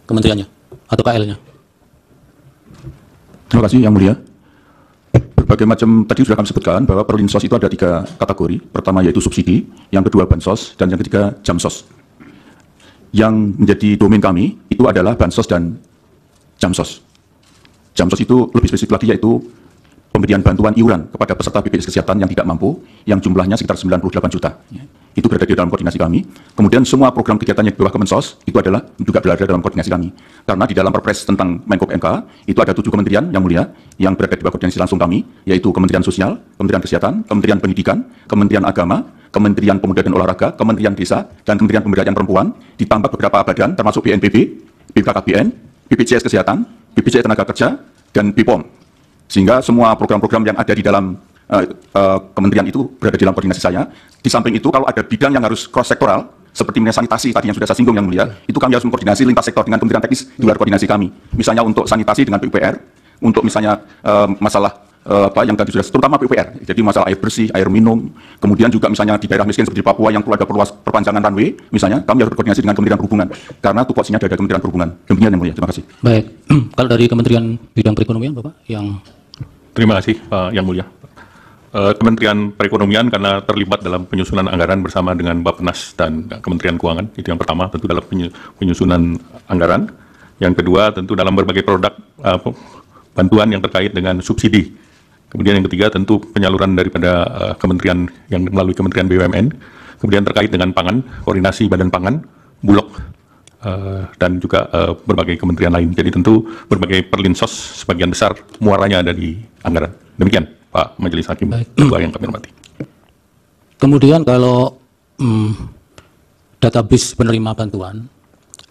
kementeriannya atau KL-nya? Terima kasih Yang Mulia. Berbagai macam tadi sudah kami sebutkan bahwa Perlinsos itu ada 3 kategori. Pertama yaitu subsidi, yang kedua bansos, dan yang ketiga jamsos. Yang menjadi domain kami itu adalah bansos dan jamsos. Jamsos itu lebih spesifik lagi yaitu pemberian bantuan iuran kepada peserta BPJS Kesehatan yang tidak mampu, yang jumlahnya sekitar 98 juta. Itu berada di dalam koordinasi kami. Kemudian semua program kegiatan yang di bawah Kemensos itu adalah juga berada dalam koordinasi kami. Karena di dalam Perpres tentang Menko PMK itu ada 7 kementerian yang mulia yang berada di bawah koordinasi langsung kami, yaitu Kementerian Sosial, Kementerian Kesehatan, Kementerian Pendidikan, Kementerian Agama, Kementerian Pemuda dan Olahraga, Kementerian Desa, dan Kementerian Pemberdayaan Perempuan, ditambah beberapa badan termasuk BNPB, BKKBN, BPJS Kesehatan, BPJS Tenaga Kerja, dan BPOM. Sehingga semua program-program yang ada di dalam kementerian itu berada di dalam koordinasi saya. Di samping itu, kalau ada bidang yang harus cross-sektoral, seperti sanitasi tadi yang sudah saya singgung Yang Mulia, itu kami harus mengkoordinasi lintas sektor dengan kementerian teknis di luar koordinasi kami. Misalnya untuk sanitasi dengan PUPR, untuk misalnya masalah yang tadi sudah, terutama PUPR, jadi masalah air bersih, air minum, kemudian juga misalnya di daerah miskin seperti Papua yang perlu ada perpanjangan runway, misalnya kami harus berkoordinasi dengan Kementerian Perhubungan, karena tupoksinya ada Kementerian Perhubungan. Demikian Yang Mulia, terima kasih. Baik, kalau dari Kementerian Bidang Perekonomian Bapak yang... Terima kasih Yang Mulia. Kementerian Perekonomian karena terlibat dalam penyusunan anggaran bersama dengan Bappenas dan Kementerian Keuangan, itu yang pertama tentu dalam penyusunan anggaran. Yang kedua tentu dalam berbagai produk bantuan yang terkait dengan subsidi. Kemudian yang ketiga tentu penyaluran daripada kementerian yang melalui Kementerian BUMN. Kemudian terkait dengan pangan, koordinasi Badan Pangan, Bulog, dan juga berbagai kementerian lain. Jadi tentu berbagai perlinsos sebagian besar muaranya ada di anggaran. Demikian Pak Majelis Hakim, Ketua yang kami hormati. Kemudian kalau database penerima bantuan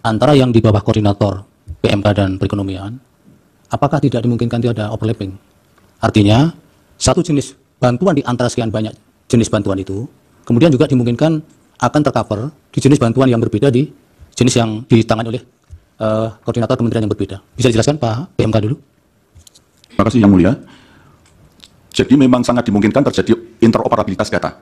antara yang di bawah koordinator PMK dan perekonomian, apakah tidak dimungkinkan tidak ada overlapping? Artinya satu jenis bantuan di antara sekian banyak jenis bantuan itu, kemudian juga dimungkinkan akan tercover di jenis bantuan yang berbeda di jenis yang ditangani oleh koordinator kementerian yang berbeda. Bisa dijelaskan Pak PMK dulu? Terima kasih Yang Mulia. Jadi memang sangat dimungkinkan terjadi interoperabilitas data.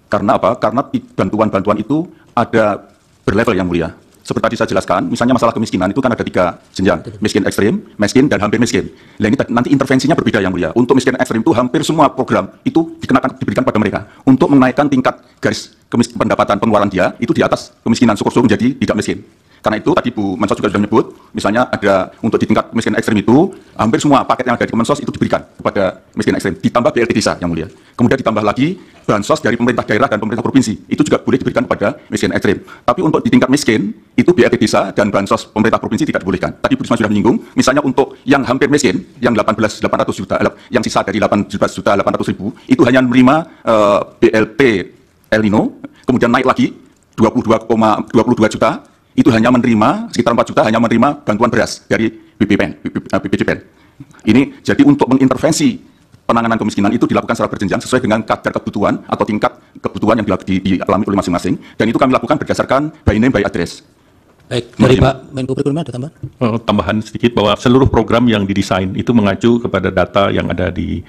Karena apa? Karena bantuan-bantuan itu ada berlevel Yang Mulia. Seperti tadi saya jelaskan, misalnya masalah kemiskinan itu kan ada 3 jenjang, miskin ekstrim, miskin, dan hampir miskin. Nah ini nanti intervensinya berbeda Yang Mulia. Untuk miskin ekstrim itu hampir semua program itu diberikan pada mereka untuk menaikkan tingkat garis pendapatan pengeluaran dia itu di atas kemiskinan syukur-syukur menjadi tidak miskin. Karena itu tadi Bu Mensos juga sudah menyebut, misalnya ada untuk di tingkat miskin ekstrim itu, hampir semua paket yang ada di Kemensos itu diberikan kepada miskin ekstrim, ditambah BLT desa Yang Mulia. Kemudian ditambah lagi bansos dari pemerintah daerah dan pemerintah provinsi, itu juga boleh diberikan kepada miskin ekstrim. Tapi untuk di tingkat miskin, itu BLT desa dan bansos pemerintah provinsi tidak dibolehkan. Tadi Bu Risma sudah menyinggung, misalnya untuk yang hampir miskin, yang 18.800 juta, yang sisa dari 18.800.000, itu hanya menerima BLT El Nino, kemudian naik lagi 22 juta, itu hanya menerima sekitar 4 juta hanya menerima bantuan beras dari BPJPN. Ini jadi untuk mengintervensi penanganan kemiskinan itu dilakukan secara berjenjang sesuai dengan kadar kebutuhan atau tingkat kebutuhan yang dialami oleh masing-masing, dan itu kami lakukan berdasarkan by name by address. Baik, dari Pak Menko Perekonomian ada tambahan? Tambahan sedikit bahwa seluruh program yang didesain itu mengacu kepada data yang ada di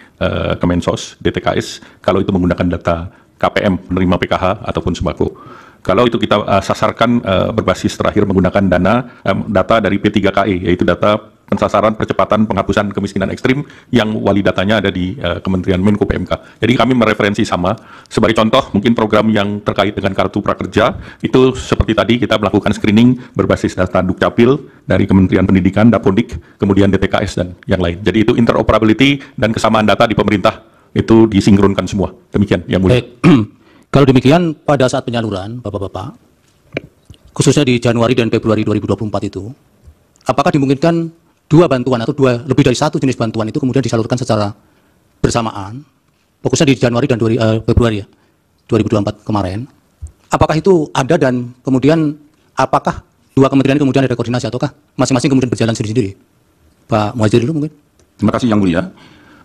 Kemensos, DTKS, kalau itu menggunakan data KPM, penerima PKH ataupun sembako. Kalau itu kita sasarkan berbasis terakhir menggunakan data dari P3KE, yaitu data pensasaran percepatan penghapusan kemiskinan ekstrim yang wali datanya ada di Kementerian Menko PMK. Jadi kami mereferensi sama. Sebagai contoh, mungkin program yang terkait dengan kartu prakerja, itu seperti tadi kita melakukan screening berbasis data Dukcapil dari Kementerian Pendidikan, Dapodik, kemudian DTKS dan yang lain. Jadi itu interoperability dan kesamaan data di pemerintah itu disinkronkan semua. Demikian Yang Mulia. Kalau demikian, pada saat penyaluran, Bapak-Bapak, khususnya di Januari dan Februari 2024 itu, apakah dimungkinkan 2 bantuan atau lebih dari 1 jenis bantuan itu kemudian disalurkan secara bersamaan, fokusnya di Januari dan Februari ya, 2024 kemarin, apakah itu ada dan kemudian apakah 2 kementerian ini kemudian ada koordinasi ataukah masing-masing kemudian berjalan sendiri-sendiri? Pak Muhadjir dulu mungkin. Terima kasih Yang Mulia.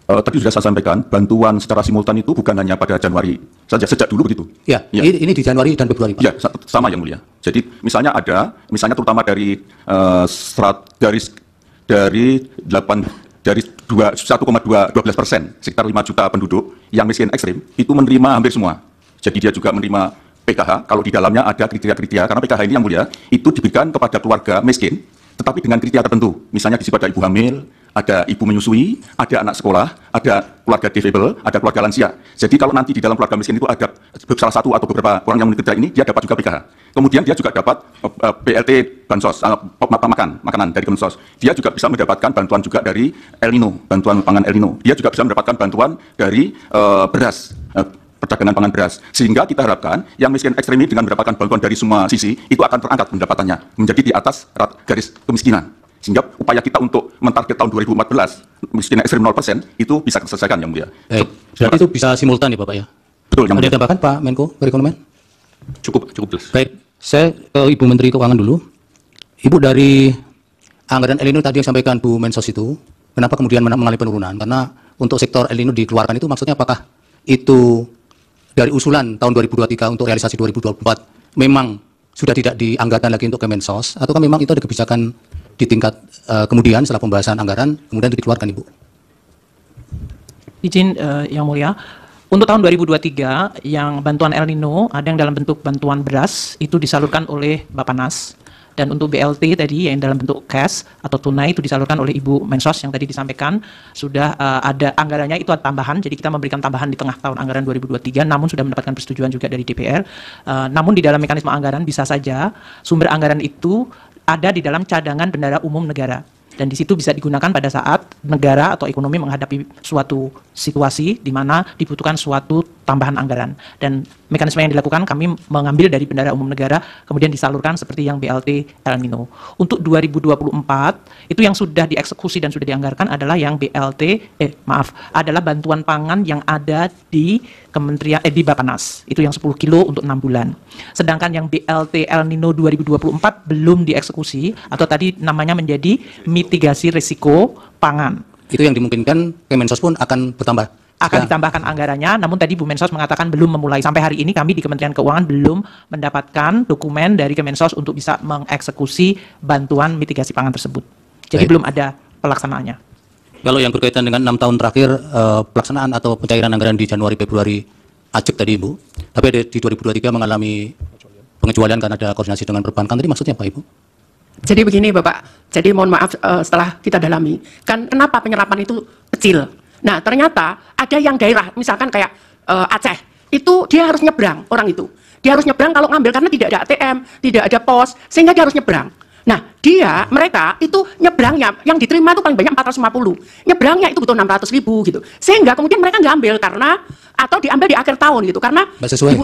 Tadi sudah saya sampaikan, bantuan secara simultan itu bukan hanya pada Januari saja, sejak dulu begitu. Ya, ya. Ini di Januari dan Februari, Pak. Ya, sama Yang Mulia. Jadi misalnya terutama dari 1,12%, sekitar 5 juta penduduk yang miskin ekstrim, itu menerima hampir semua. Jadi dia juga menerima PKH, kalau di dalamnya ada kriteria-kriteria, karena PKH ini Yang Mulia, itu diberikan kepada keluarga miskin tetapi dengan kriteria tertentu. Misalnya di situ ada ibu hamil, ada ibu menyusui, ada anak sekolah, ada keluarga difabel, ada keluarga lansia. Jadi kalau nanti di dalam keluarga miskin itu ada salah satu atau beberapa orang yang memenuhi kriteria ini, dia dapat juga PKH. Kemudian dia juga dapat BLT bansos, makanan dari Kemensos. Dia juga bisa mendapatkan bantuan juga dari El Nino, bantuan pangan El Nino. Dia juga bisa mendapatkan bantuan dari beras, perdagangan pangan beras. Sehingga kita harapkan yang miskin ekstrem ini dengan mendapatkan bantuan dari semua sisi, itu akan terangkat pendapatannya, menjadi di atas garis kemiskinan. Sehingga upaya kita untuk mentarget tahun 2014, miskin ekstrem 0%, itu bisa diselesaikan, Yang Mulia. Berarti itu bisa simultan ya Bapak ya? Betul, Yang Mulia. Ada tambahkan Pak Menko Perekonomian? Cukup jelas. Baik, saya ke Ibu Menteri Keuangan dulu. Ibu, dari anggaran El Nino tadi yang sampaikan Bu Mensos itu, kenapa kemudian mengalami penurunan? Karena untuk sektor El Nino dikeluarkan itu maksudnya apakah itu dari usulan tahun 2023 untuk realisasi 2024 memang sudah tidak dianggarkan lagi untuk Kemensos, ataukah memang itu ada kebijakan di tingkat kemudian setelah pembahasan anggaran kemudian itu dikeluarkan, Ibu? Izin Yang Mulia, untuk tahun 2023 yang bantuan El Nino ada yang dalam bentuk bantuan beras itu disalurkan oleh Bappenas, dan untuk BLT tadi yang dalam bentuk cash atau tunai itu disalurkan oleh Ibu Mensos yang tadi disampaikan sudah ada anggarannya, itu ada tambahan, jadi kita memberikan tambahan di tengah tahun anggaran 2023 namun sudah mendapatkan persetujuan juga dari DPR. Namun di dalam mekanisme anggaran bisa saja sumber anggaran itu ada di dalam cadangan bendahara umum negara, dan di situ bisa digunakan pada saat negara atau ekonomi menghadapi suatu situasi di mana dibutuhkan suatu tambahan anggaran, dan mekanisme yang dilakukan kami mengambil dari bendahara umum negara kemudian disalurkan seperti yang BLT El Nino. Untuk 2024 itu yang sudah dieksekusi dan sudah dianggarkan adalah yang adalah bantuan pangan yang ada di Kementerian di Bappenas, itu yang 10 kilo untuk 6 bulan. Sedangkan yang BLT El Nino 2024 belum dieksekusi atau tadi namanya menjadi mitigasi risiko pangan. Itu yang dimungkinkan Kemensos pun akan bertambah? Akan ditambahkan anggarannya, namun tadi Bu Mensos mengatakan belum memulai. Sampai hari ini kami di Kementerian Keuangan belum mendapatkan dokumen dari Kemensos untuk bisa mengeksekusi bantuan mitigasi pangan tersebut. Jadi Baik. belum ada pelaksanaannya. Kalau yang berkaitan dengan 6 tahun terakhir pelaksanaan atau pencairan anggaran di Januari Februari acek tadi Ibu, tapi ada di 2023 mengalami pengecualian karena ada koordinasi dengan perbankan, tadi maksudnya apa Ibu? Jadi begini Bapak, jadi mohon maaf setelah kita dalami, kan kenapa penyerapan itu kecil? Nah ternyata ada yang daerah, misalkan kayak Aceh, itu dia harus nyebrang orang itu. Dia harus nyebrang kalau ngambil karena tidak ada ATM, tidak ada pos, sehingga dia harus nyebrang. Nah mereka itu nyebrangnya, yang diterima itu paling banyak 450, nyebrangnya itu butuh 600.000 gitu. Sehingga kemudian mereka nggak ambil karena, atau diambil di akhir tahun gitu, karena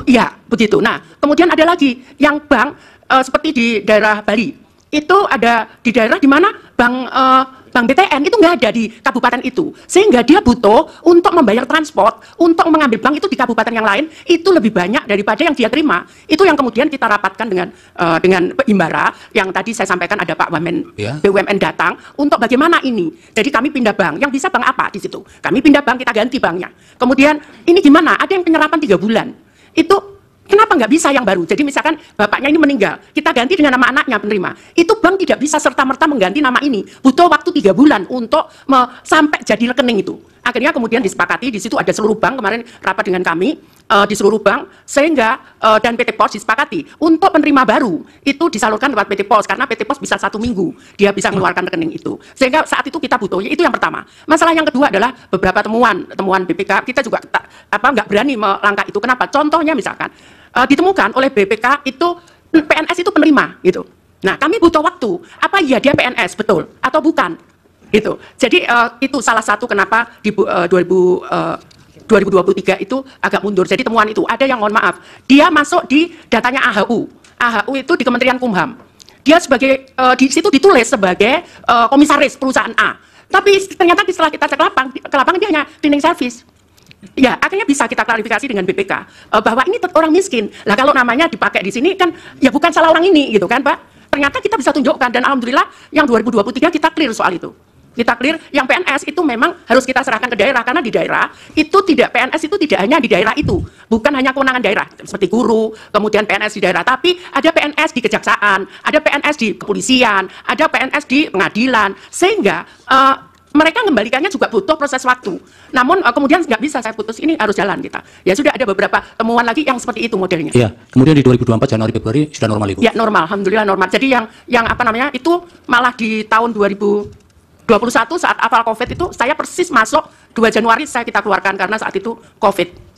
ya begitu. Nah kemudian ada lagi yang bank seperti di daerah Bali, itu ada di daerah di mana bank BTN itu nggak ada di kabupaten itu, sehingga dia butuh untuk membayar transport, untuk mengambil bank itu di kabupaten yang lain, itu lebih banyak daripada yang dia terima. Itu yang kemudian kita rapatkan dengan Himbara, yang tadi saya sampaikan ada Pak Wamen BUMN datang, untuk bagaimana ini. Jadi kami pindah bank, yang bisa bank apa di situ? Kami pindah bank, kita ganti banknya. Kemudian ini gimana? Ada yang penyerapan 3 bulan. Itu kenapa nggak bisa yang baru? Jadi misalkan bapaknya ini meninggal, kita ganti dengan nama anaknya penerima. Itu bank tidak bisa serta-merta mengganti nama ini. Butuh waktu 3 bulan untuk sampai jadi rekening itu. Akhirnya kemudian disepakati, di situ ada seluruh bank, kemarin rapat dengan kami, di seluruh bank, sehingga dan PT POS disepakati. Untuk penerima baru, itu disalurkan lewat PT POS, karena PT POS bisa 1 minggu, dia bisa mengeluarkan rekening itu. Sehingga saat itu kita butuh, itu yang pertama. Masalah yang kedua adalah beberapa temuan BPK, kita juga nggak berani melangkah itu. Kenapa? Contohnya misalkan, ditemukan oleh BPK itu PNS itu penerima gitu. Nah kami butuh waktu, apa iya dia PNS betul atau bukan gitu. Jadi itu salah satu kenapa di 2023 itu agak mundur. Jadi temuan itu ada yang mohon maaf, dia masuk di datanya AHU itu di Kementerian Kumham, dia sebagai di situ ditulis sebagai komisaris perusahaan A, tapi ternyata setelah kita cek ke lapangan dia hanya cleaning service. Ya, akhirnya bisa kita klarifikasi dengan BPK bahwa ini orang miskin. Lah kalau namanya dipakai di sini kan ya bukan salah orang ini gitu kan, Pak. Ternyata kita bisa tunjukkan, dan alhamdulillah yang 2023 kita clear soal itu. Kita clear yang PNS itu memang harus kita serahkan ke daerah, karena di daerah itu PNS itu tidak hanya di daerah itu. Bukan hanya kewenangan daerah seperti guru, kemudian PNS di daerah, tapi ada PNS di kejaksaan, ada PNS di kepolisian, ada PNS di pengadilan, sehingga mereka mengembalikannya juga butuh proses waktu. Namun kemudian nggak bisa saya putus, ini harus jalan kita. Ya sudah ada beberapa temuan lagi yang seperti itu modelnya. Iya, kemudian di 2024 Januari Februari sudah normal Ibu. Ya normal, alhamdulillah normal. Jadi yang apa namanya itu malah di tahun 2021 saat awal COVID itu saya persis masuk 2 Januari kita keluarkan karena saat itu COVID.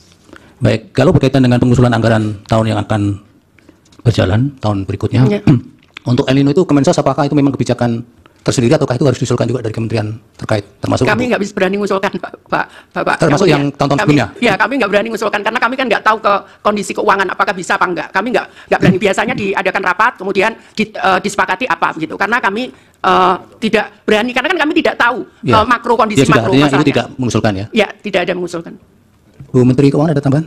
Baik, kalau berkaitan dengan pengusulan anggaran tahun yang akan berjalan, tahun berikutnya, Ya. untuk El Nino itu Kemensos apakah itu memang kebijakan tersendiri ataukah itu harus diusulkan juga dari kementerian terkait, termasuk Kami nggak bisa berani mengusulkan, Bapak. Termasuk yang tahun-tahun sebelumnya? Ya, kami nggak berani mengusulkan karena kami kan nggak tahu ke kondisi keuangan apakah bisa apa enggak. Kami nggak berani. Biasanya diadakan rapat, kemudian disepakati apa gitu. Karena kami tidak berani, karena kan kami tidak tahu Ya. makro kondisi Ya sudah, makro artinya itu masalahnya. tidak mengusulkan ya. Ya, tidak ada mengusulkan. Bu Menteri Keuangan ada tambahan?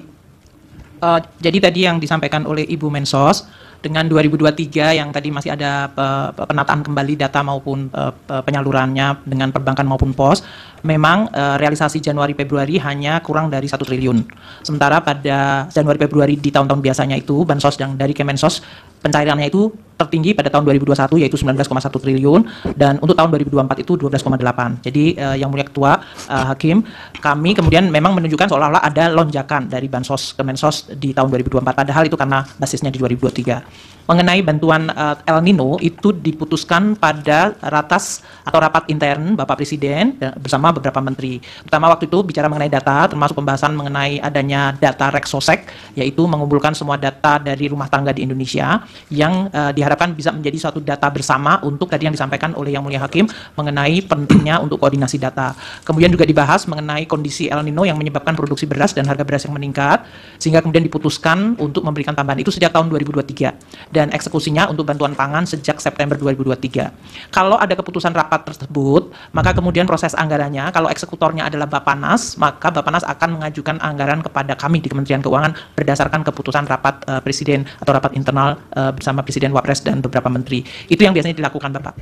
Jadi tadi yang disampaikan oleh Ibu Mensos dengan 2023 yang tadi masih ada penataan kembali data maupun penyalurannya dengan perbankan maupun pos, memang realisasi Januari Februari hanya kurang dari 1 triliun. Sementara pada Januari Februari di tahun-tahun biasanya itu bansos yang dari Kemensos pencairannya itu tertinggi pada tahun 2021 yaitu 19,1 triliun dan untuk tahun 2024 itu 12,8. Jadi yang mulia Ketua Hakim, kami kemudian memang menunjukkan seolah-olah ada lonjakan dari bansos Kemensos di tahun 2024 padahal itu karena basisnya di 2023. Mengenai bantuan El Nino itu diputuskan pada ratas atau rapat intern Bapak Presiden bersama beberapa menteri. Pertama waktu itu bicara mengenai data, termasuk pembahasan mengenai adanya data Reksosek, yaitu mengumpulkan semua data dari rumah tangga di Indonesia yang diharapkan bisa menjadi suatu data bersama untuk tadi yang disampaikan oleh Yang Mulia Hakim mengenai pentingnya untuk koordinasi data. Kemudian juga dibahas mengenai kondisi El Nino yang menyebabkan produksi beras dan harga beras yang meningkat, sehingga kemudian diputuskan untuk memberikan tambahan itu sejak tahun 2023. Dan eksekusinya untuk bantuan pangan sejak September 2023. Kalau ada keputusan rapat tersebut, maka kemudian proses anggarannya, kalau eksekutornya adalah Bappenas, maka Bappenas akan mengajukan anggaran kepada kami di Kementerian Keuangan berdasarkan keputusan rapat Presiden atau rapat internal bersama Presiden, Wapres, dan beberapa menteri. Itu yang biasanya dilakukan, Bapak.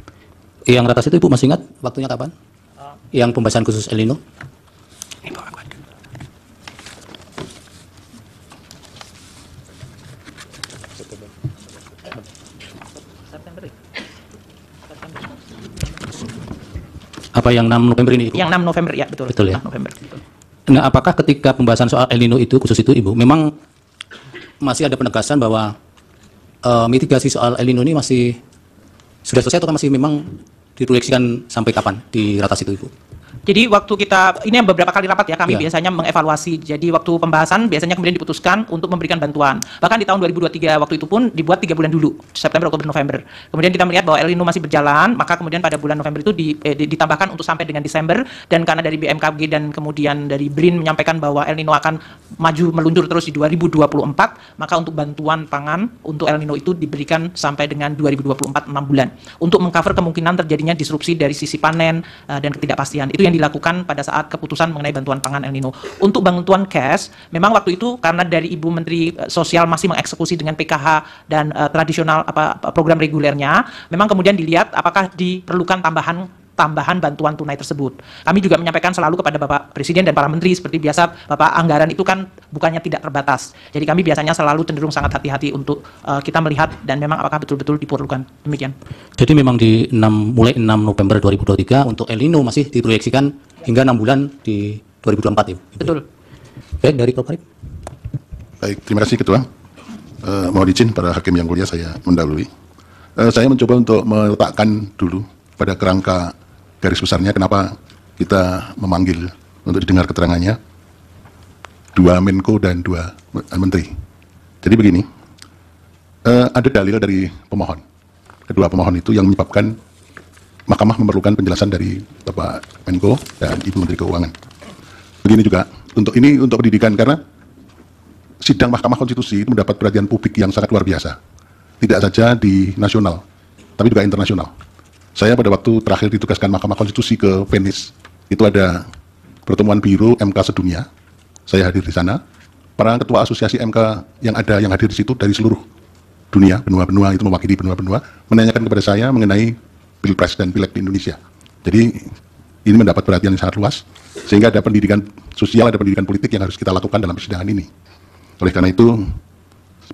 Yang ratas itu Ibu masih ingat waktunya kapan? Yang pembahasan khusus El Nino? Apa yang 6 November ini, Ibu? Yang 6 November, ya betul. Betul ya? 6 November. Betul. Nah, apakah ketika pembahasan soal El Nino itu, khusus itu, Ibu, memang masih ada penegasan bahwa mitigasi soal El Nino ini masih sudah selesai atau masih memang diproyeksikan sampai kapan di ratas itu, Ibu? Jadi waktu kita, ini yang beberapa kali rapat ya, kami Ya. biasanya mengevaluasi. Jadi waktu pembahasan biasanya kemudian diputuskan untuk memberikan bantuan. Bahkan di tahun 2023 waktu itu pun dibuat 3 bulan dulu, September, Oktober, November. Kemudian kita melihat bahwa El Nino masih berjalan, maka kemudian pada bulan November itu ditambahkan untuk sampai dengan Desember. Dan karena dari BMKG dan kemudian dari BRIN menyampaikan bahwa El Nino akan maju meluncur terus di 2024, maka untuk bantuan pangan untuk El Nino itu diberikan sampai dengan 2024 6 bulan. Untuk mengcover kemungkinan terjadinya disrupsi dari sisi panen dan ketidakpastian. Itu yang dilakukan pada saat keputusan mengenai bantuan pangan El Nino. Untuk bantuan cash, memang waktu itu karena dari Ibu Menteri Sosial masih mengeksekusi dengan PKH dan tradisional program regulernya, memang kemudian dilihat apakah diperlukan tambahan bantuan tunai tersebut. Kami juga menyampaikan selalu kepada Bapak Presiden dan para menteri seperti biasa, Bapak, anggaran itu kan bukannya tidak terbatas. Jadi kami biasanya selalu cenderung sangat hati-hati untuk kita melihat dan memang apakah betul-betul diperlukan. Demikian. Jadi memang mulai 6 November 2023 untuk El Nino masih diproyeksikan hingga 6 bulan di 2024, Ibu. Betul. Baik, dari Prof. Arif. Baik, terima kasih Ketua. Mohon izin para hakim yang mulia saya mendahului. Saya mencoba untuk meletakkan dulu pada kerangka garis besarnya kenapa kita memanggil untuk didengar keterangannya 2 Menko dan 2 Menteri. Jadi begini, ada dalil dari pemohon. Kedua pemohon itu yang menyebabkan Mahkamah memerlukan penjelasan dari Bapak Menko dan Ibu Menteri Keuangan. Begini juga, untuk pendidikan karena sidang Mahkamah Konstitusi itu mendapat perhatian publik yang sangat luar biasa. Tidak saja di nasional, tapi juga internasional. Saya pada waktu terakhir ditugaskan Mahkamah Konstitusi ke Venice, itu ada pertemuan biro MK sedunia. Saya hadir di sana. Para ketua asosiasi MK yang hadir di situ dari seluruh dunia, benua-benua itu mewakili benua-benua, menanyakan kepada saya mengenai Pilpres dan Pileg di Indonesia. Jadi ini mendapat perhatian yang sangat luas, sehingga ada pendidikan sosial, ada pendidikan politik yang harus kita lakukan dalam persidangan ini. Oleh karena itu,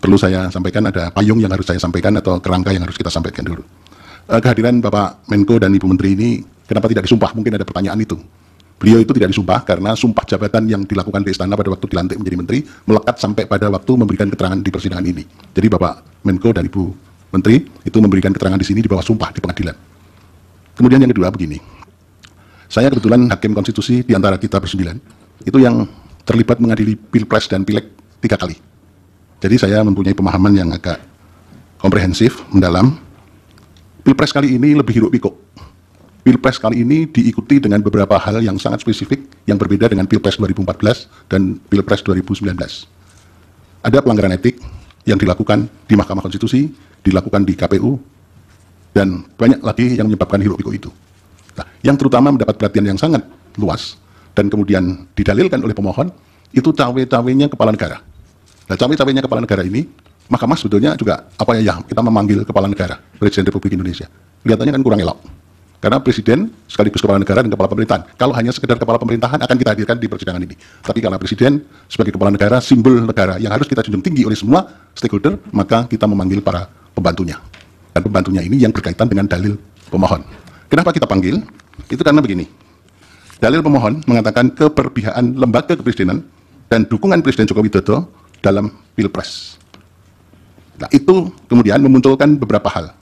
perlu saya sampaikan ada payung yang harus saya sampaikan atau kerangka yang harus kita sampaikan dulu. Kehadiran Bapak Menko dan Ibu Menteri ini Kenapa tidak disumpah? Mungkin ada pertanyaan itu. Beliau itu tidak disumpah karena sumpah jabatan yang dilakukan di istana pada waktu dilantik menjadi menteri melekat sampai pada waktu memberikan keterangan di persidangan ini. Jadi Bapak Menko dan Ibu Menteri itu memberikan keterangan di sini di bawah sumpah di pengadilan. Kemudian yang kedua begini, saya kebetulan hakim konstitusi di antara kita bersembilan, itu yang terlibat mengadili Pilpres dan Pileg 3 kali. Jadi saya mempunyai pemahaman yang agak komprehensif, mendalam. Pilpres kali ini lebih hiruk pikuk. Pilpres kali ini diikuti dengan beberapa hal yang sangat spesifik yang berbeda dengan Pilpres 2014 dan Pilpres 2019. Ada pelanggaran etik yang dilakukan di Mahkamah Konstitusi, dilakukan di KPU, dan banyak lagi yang menyebabkan hiruk pikuk itu. Nah, yang terutama mendapat perhatian yang sangat luas dan kemudian didalilkan oleh pemohon itu cawe-cawenya kepala negara. Nah, cawe-cawenya kepala negara ini, Mahkamah sebetulnya juga apa ya kita memanggil kepala negara, Presiden Republik Indonesia. Kelihatannya kan kurang elok. Karena presiden sekaligus kepala negara dan kepala pemerintahan. Kalau hanya sekedar kepala pemerintahan akan kita hadirkan di persidangan ini. Tapi karena presiden sebagai kepala negara, simbol negara yang harus kita junjung tinggi oleh semua stakeholder, maka kita memanggil para pembantunya. Dan pembantunya ini yang berkaitan dengan dalil pemohon. Kenapa kita panggil? Itu karena begini. Dalil pemohon mengatakan keberpihakan lembaga kepresidenan dan dukungan Presiden Joko Widodo dalam Pilpres. Nah, itu kemudian memunculkan beberapa hal.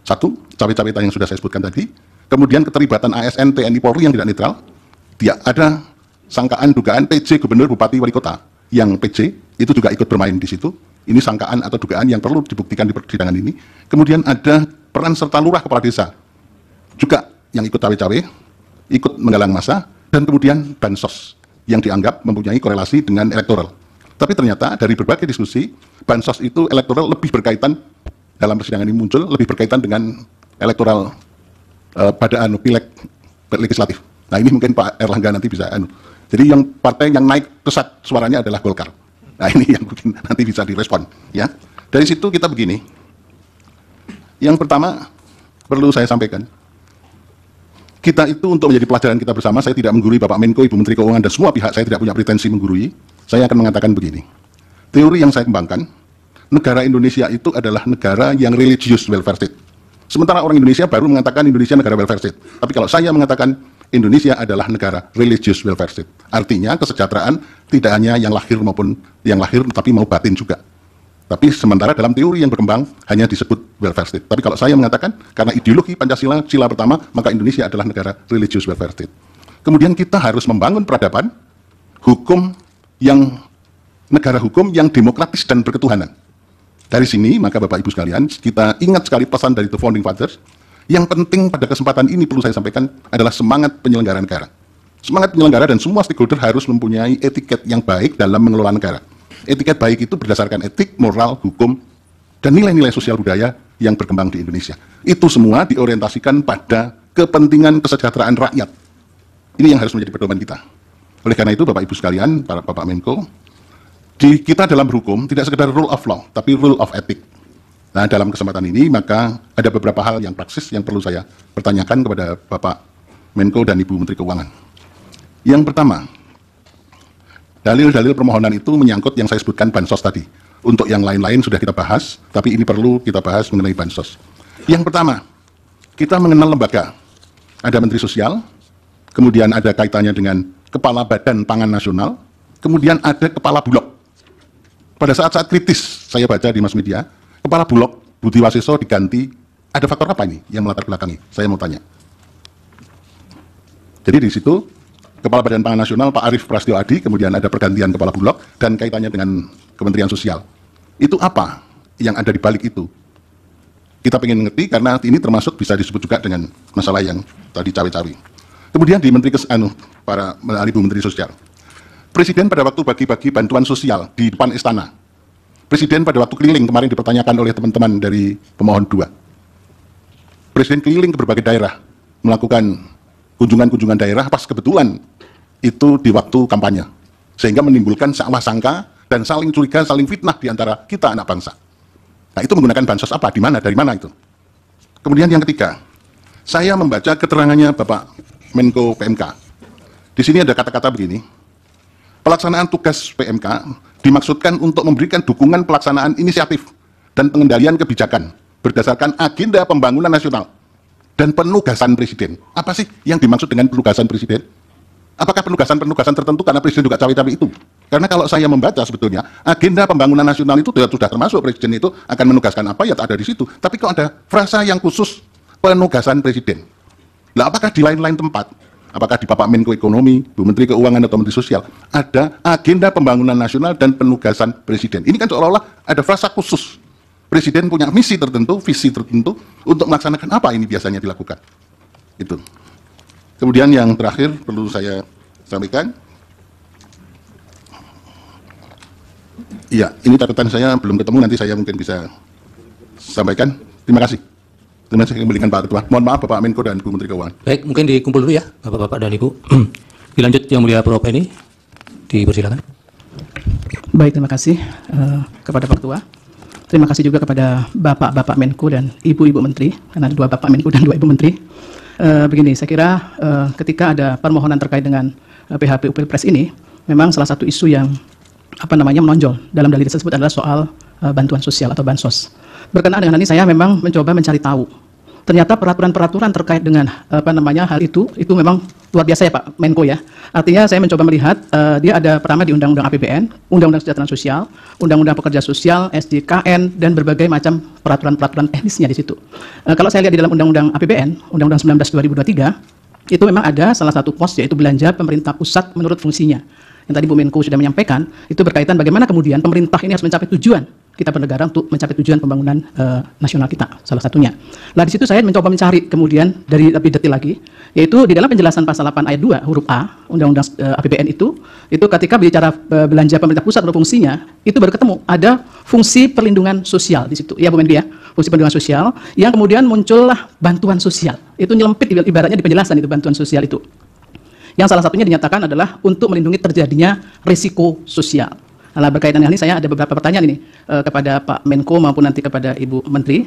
Satu, cawe-cawe yang sudah saya sebutkan tadi. Kemudian keterlibatan ASN, TNI, Polri yang tidak netral. Dia ada sangkaan, dugaan PJ, Gubernur, Bupati, Wali Kota. Yang PJ itu juga ikut bermain di situ. Ini sangkaan atau dugaan yang perlu dibuktikan di persidangan ini. Kemudian ada peran serta lurah kepala desa. Juga yang ikut cawe-cawe, ikut menggalang massa. Dan kemudian bansos yang dianggap mempunyai korelasi dengan elektoral. Tapi ternyata dari berbagai diskusi, bansos itu elektoral lebih berkaitan dalam persidangan ini muncul lebih berkaitan dengan elektoral pada pileg legislatif. Nah ini mungkin Pak Erlangga nanti bisa Jadi yang partai yang naik pesat suaranya adalah Golkar. Nah ini yang mungkin nanti bisa direspon. Ya. Dari situ kita begini. Yang pertama perlu saya sampaikan. Kita itu untuk menjadi pelajaran kita bersama, saya tidak menggurui Bapak Menko, Ibu Menteri Keuangan, dan semua pihak, saya tidak punya pretensi menggurui. Saya akan mengatakan begini. Teori yang saya kembangkan, negara Indonesia itu adalah negara yang religious welfare state. Sementara orang Indonesia baru mengatakan Indonesia negara welfare state. Tapi kalau saya mengatakan Indonesia adalah negara religious welfare state. Artinya kesejahteraan tidak hanya yang lahir maupun yang lahir, tapi mau batin juga. Tapi sementara dalam teori yang berkembang hanya disebut welfare state. Tapi kalau saya mengatakan karena ideologi Pancasila, sila pertama, maka Indonesia adalah negara religious welfare state. Kemudian kita harus membangun peradaban, hukum yang negara hukum yang demokratis dan berketuhanan. Dari sini, maka Bapak Ibu sekalian, kita ingat sekali pesan dari The Founding Fathers, yang penting pada kesempatan ini perlu saya sampaikan adalah semangat penyelenggara negara. Semangat penyelenggara dan semua stakeholder harus mempunyai etiket yang baik dalam mengelola negara. Etiket baik itu berdasarkan etik, moral, hukum, dan nilai-nilai sosial budaya yang berkembang di Indonesia. Itu semua diorientasikan pada kepentingan kesejahteraan rakyat. Ini yang harus menjadi pedoman kita. Oleh karena itu, Bapak Ibu sekalian, para Bapak Menko, kita dalam berhukum tidak sekedar rule of law, tapi rule of ethic. Nah, dalam kesempatan ini, maka ada beberapa hal yang praksis yang perlu saya pertanyakan kepada Bapak Menko dan Ibu Menteri Keuangan. Yang pertama, dalil-dalil permohonan itu menyangkut yang saya sebutkan bansos tadi. Untuk yang lain-lain sudah kita bahas, tapi ini perlu kita bahas mengenai bansos. Yang pertama, kita mengenal lembaga. Ada Menteri Sosial, kemudian ada kaitannya dengan Kepala Badan Pangan Nasional, kemudian ada Kepala Bulog. Pada saat-saat kritis, saya baca di mass media, Kepala Bulog Budi Waseso diganti. Ada faktor apa ini yang melatar belakangi? Saya mau tanya. Jadi di situ, Kepala Badan Pangan Nasional Pak Arief Prasetyo Adi, kemudian ada pergantian Kepala Bulog, dan kaitannya dengan Kementerian Sosial. Itu apa yang ada di balik itu? Kita ingin mengerti karena ini termasuk bisa disebut juga dengan masalah yang tadi cawe-cawe. Kemudian di Menteri para Ibu Menteri Sosial. Presiden pada waktu bagi-bagi bantuan sosial di depan istana. Presiden pada waktu keliling kemarin dipertanyakan oleh teman-teman dari pemohon 2. Presiden keliling ke berbagai daerah melakukan kunjungan-kunjungan daerah pas kebetulan itu di waktu kampanye. Sehingga menimbulkan salah sangka dan saling curiga, saling fitnah di antara kita anak bangsa. Nah, itu menggunakan bansos apa? Di mana? Dari mana itu? Kemudian yang ketiga, saya membaca keterangannya Bapak Menko PMK. Di sini ada kata-kata begini. Pelaksanaan tugas PMK dimaksudkan untuk memberikan dukungan pelaksanaan inisiatif dan pengendalian kebijakan berdasarkan agenda pembangunan nasional dan penugasan presiden. Apa sih yang dimaksud dengan penugasan presiden? Apakah penugasan-penugasan tertentu karena presiden juga cawe-cawe itu? Karena kalau saya membaca sebetulnya, agenda pembangunan nasional itu sudah termasuk presiden itu akan menugaskan apa ya ada di situ. Tapi kok ada frasa yang khusus penugasan presiden? Lah apakah di lain-lain tempat? Apakah di Bapak Menko Ekonomi, Bu Menteri Keuangan atau Menteri Sosial ada agenda pembangunan nasional dan penugasan presiden? Ini kan seolah-olah ada frasa khusus. Presiden punya misi tertentu, visi tertentu untuk melaksanakan apa ini biasanya dilakukan. Itu. Kemudian yang terakhir perlu saya sampaikan. Iya, ini catatan saya belum ketemu, nanti saya mungkin bisa sampaikan. Terima kasih. Terima kasih kembalikan Pak Ketua. Mohon maaf Bapak Menko dan Bu Menteri Keuangan. Baik, mungkin dikumpul dulu ya Bapak-Bapak dan Ibu. Dilanjut Yang Mulia Prof. ini, dipersilakan. Baik, terima kasih kepada Pak Ketua. Terima kasih juga kepada Bapak-Bapak Menko dan Ibu-Ibu Menteri, karena ada 2 Bapak Menko dan 2 Ibu Menteri. Begini, saya kira ketika ada permohonan terkait dengan PHPU Pilpres ini, memang salah satu isu yang menonjol dalam dalil tersebut adalah soal bantuan sosial atau bansos. Berkenaan dengan ini saya memang mencoba mencari tahu. Ternyata peraturan-peraturan terkait dengan hal itu memang luar biasa ya Pak Menko ya. Artinya saya mencoba melihat dia ada pertama di Undang-Undang APBN, Undang-Undang Kesejahteraan Sosial, Undang-Undang Pekerja Sosial, SJKN, dan berbagai macam peraturan-peraturan teknisnya di situ. Kalau saya lihat di dalam Undang-Undang APBN, Undang-Undang 19/2023, itu memang ada salah satu pos yaitu belanja pemerintah pusat menurut fungsinya. Yang tadi Bu Menko sudah menyampaikan, itu berkaitan bagaimana kemudian pemerintah ini harus mencapai tujuan kita bernegara untuk mencapai tujuan pembangunan nasional kita, salah satunya. Nah, di situ saya mencoba mencari kemudian dari lebih detail lagi, yaitu di dalam penjelasan pasal 8 ayat 2 huruf A, Undang-Undang APBN itu ketika bicara belanja pemerintah pusat atau fungsinya, itu baru ketemu ada fungsi perlindungan sosial di situ. Ya Bu Menko ya, fungsi perlindungan sosial, yang kemudian muncullah bantuan sosial. Itu nyelempit ibaratnya di penjelasan itu bantuan sosial itu. Yang salah satunya dinyatakan adalah untuk melindungi terjadinya risiko sosial. Nah, berkaitan dengan ini saya ada beberapa pertanyaan ini kepada Pak Menko maupun nanti kepada Ibu Menteri.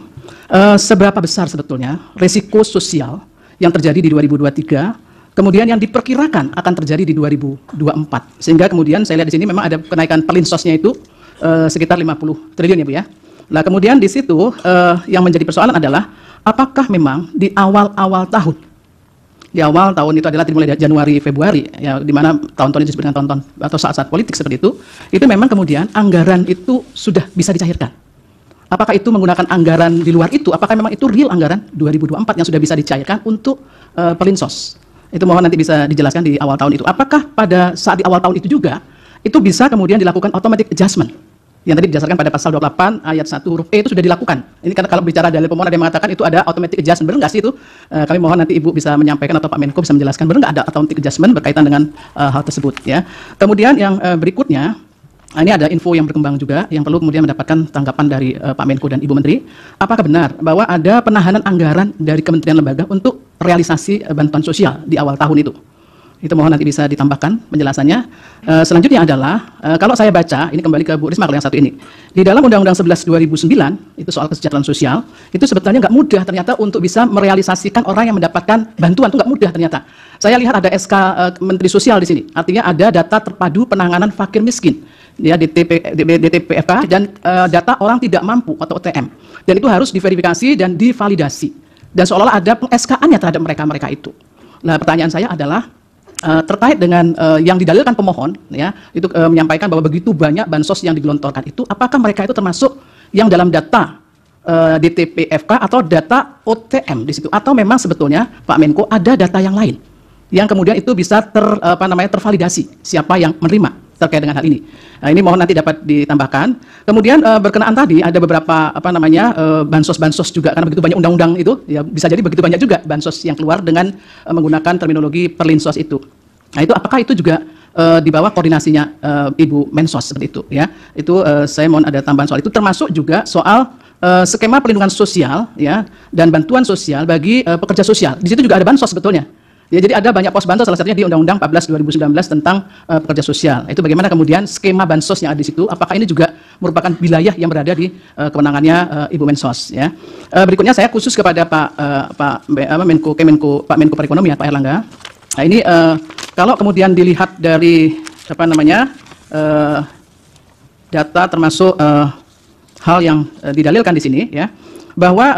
Seberapa besar sebetulnya risiko sosial yang terjadi di 2023, kemudian yang diperkirakan akan terjadi di 2024. Sehingga kemudian saya lihat di sini memang ada kenaikan perlinsosnya itu sekitar 50 triliun ya Bu ya. Nah, kemudian di situ yang menjadi persoalan adalah apakah memang di awal-awal tahun, itu adalah dimulai dari Januari Februari ya, di mana tahun-tahun itu disebut dengan tahun-tahun atau saat-saat politik seperti itu memang kemudian anggaran itu sudah bisa dicairkan. Apakah itu menggunakan anggaran di luar itu? Apakah memang itu real anggaran 2024 yang sudah bisa dicairkan untuk perlinsos? Itu mohon nanti bisa dijelaskan di awal tahun itu. Apakah pada saat di awal tahun itu juga itu bisa kemudian dilakukan automatic adjustment? Yang tadi didasarkan pada pasal 28 ayat 1 huruf E itu sudah dilakukan. Ini karena kalau bicara dalil pemohon ada yang mengatakan itu ada automatic adjustment, benar nggak sih itu? Kami mohon nanti Ibu bisa menyampaikan atau Pak Menko bisa menjelaskan benar nggak ada automatic adjustment berkaitan dengan hal tersebut ya. Kemudian yang berikutnya, ini ada info yang berkembang juga yang perlu kemudian mendapatkan tanggapan dari Pak Menko dan Ibu Menteri. Apakah benar bahwa ada penahanan anggaran dari kementerian lembaga untuk realisasi bantuan sosial di awal tahun itu? Itu mohon nanti bisa ditambahkan penjelasannya. Selanjutnya adalah, kalau saya baca, ini kembali ke Bu Risma kalau yang satu ini. Di dalam Undang-Undang 11/2009, itu soal kesejahteraan sosial, itu sebetulnya nggak mudah ternyata untuk bisa merealisasikan orang yang mendapatkan bantuan, itu nggak mudah ternyata. Saya lihat ada SK Menteri Sosial di sini, artinya ada data terpadu penanganan fakir miskin, ya DTPFK, dan data orang tidak mampu atau OTM. Dan itu harus diverifikasi dan divalidasi. Dan seolah-olah ada peng-SK-annya terhadap mereka-mereka itu. Nah, pertanyaan saya adalah, terkait dengan yang didalilkan pemohon ya itu menyampaikan bahwa begitu banyak bansos yang digelontorkan itu, apakah mereka itu termasuk yang dalam data DTPFK atau data OTM di situ, atau memang sebetulnya Pak Menko ada data yang lain yang kemudian itu bisa tervalidasi siapa yang menerima terkait dengan hal ini. Nah, ini mohon nanti dapat ditambahkan. Kemudian berkenaan tadi ada beberapa bansos-bansos juga, karena begitu banyak undang-undang itu ya bisa jadi begitu banyak juga bansos yang keluar dengan menggunakan terminologi perlinsos itu. Nah, itu apakah itu juga di bawah koordinasinya Ibu Mensos seperti itu ya. Itu saya mohon ada tambahan soal itu, termasuk juga soal skema perlindungan sosial ya dan bantuan sosial bagi pekerja sosial. Di situ juga ada bansos sebetulnya. Ya, jadi ada banyak pos bansos, salah satunya di Undang-Undang 14/2019 tentang pekerja sosial. Itu bagaimana kemudian skema bansos yang ada di situ, apakah ini juga merupakan wilayah yang berada di kewenangannya Ibu Mensos ya. Berikutnya saya khusus kepada Pak Menko Perekonomian Pak Erlangga. Nah, ini kalau kemudian dilihat dari data termasuk hal yang didalilkan di sini ya, bahwa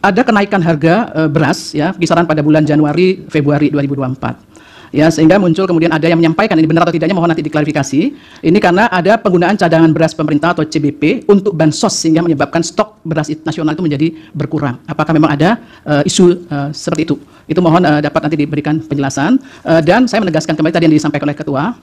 ada kenaikan harga beras ya kisaran pada bulan Januari Februari 2024. Ya, sehingga muncul kemudian ada yang menyampaikan ini benar atau tidaknya mohon nanti diklarifikasi. Ini karena ada penggunaan cadangan beras pemerintah atau CBP untuk bansos sehingga menyebabkan stok beras nasional itu menjadi berkurang. Apakah memang ada isu seperti itu? Itu mohon dapat nanti diberikan penjelasan. Dan saya menegaskan kembali tadi yang disampaikan oleh Ketua,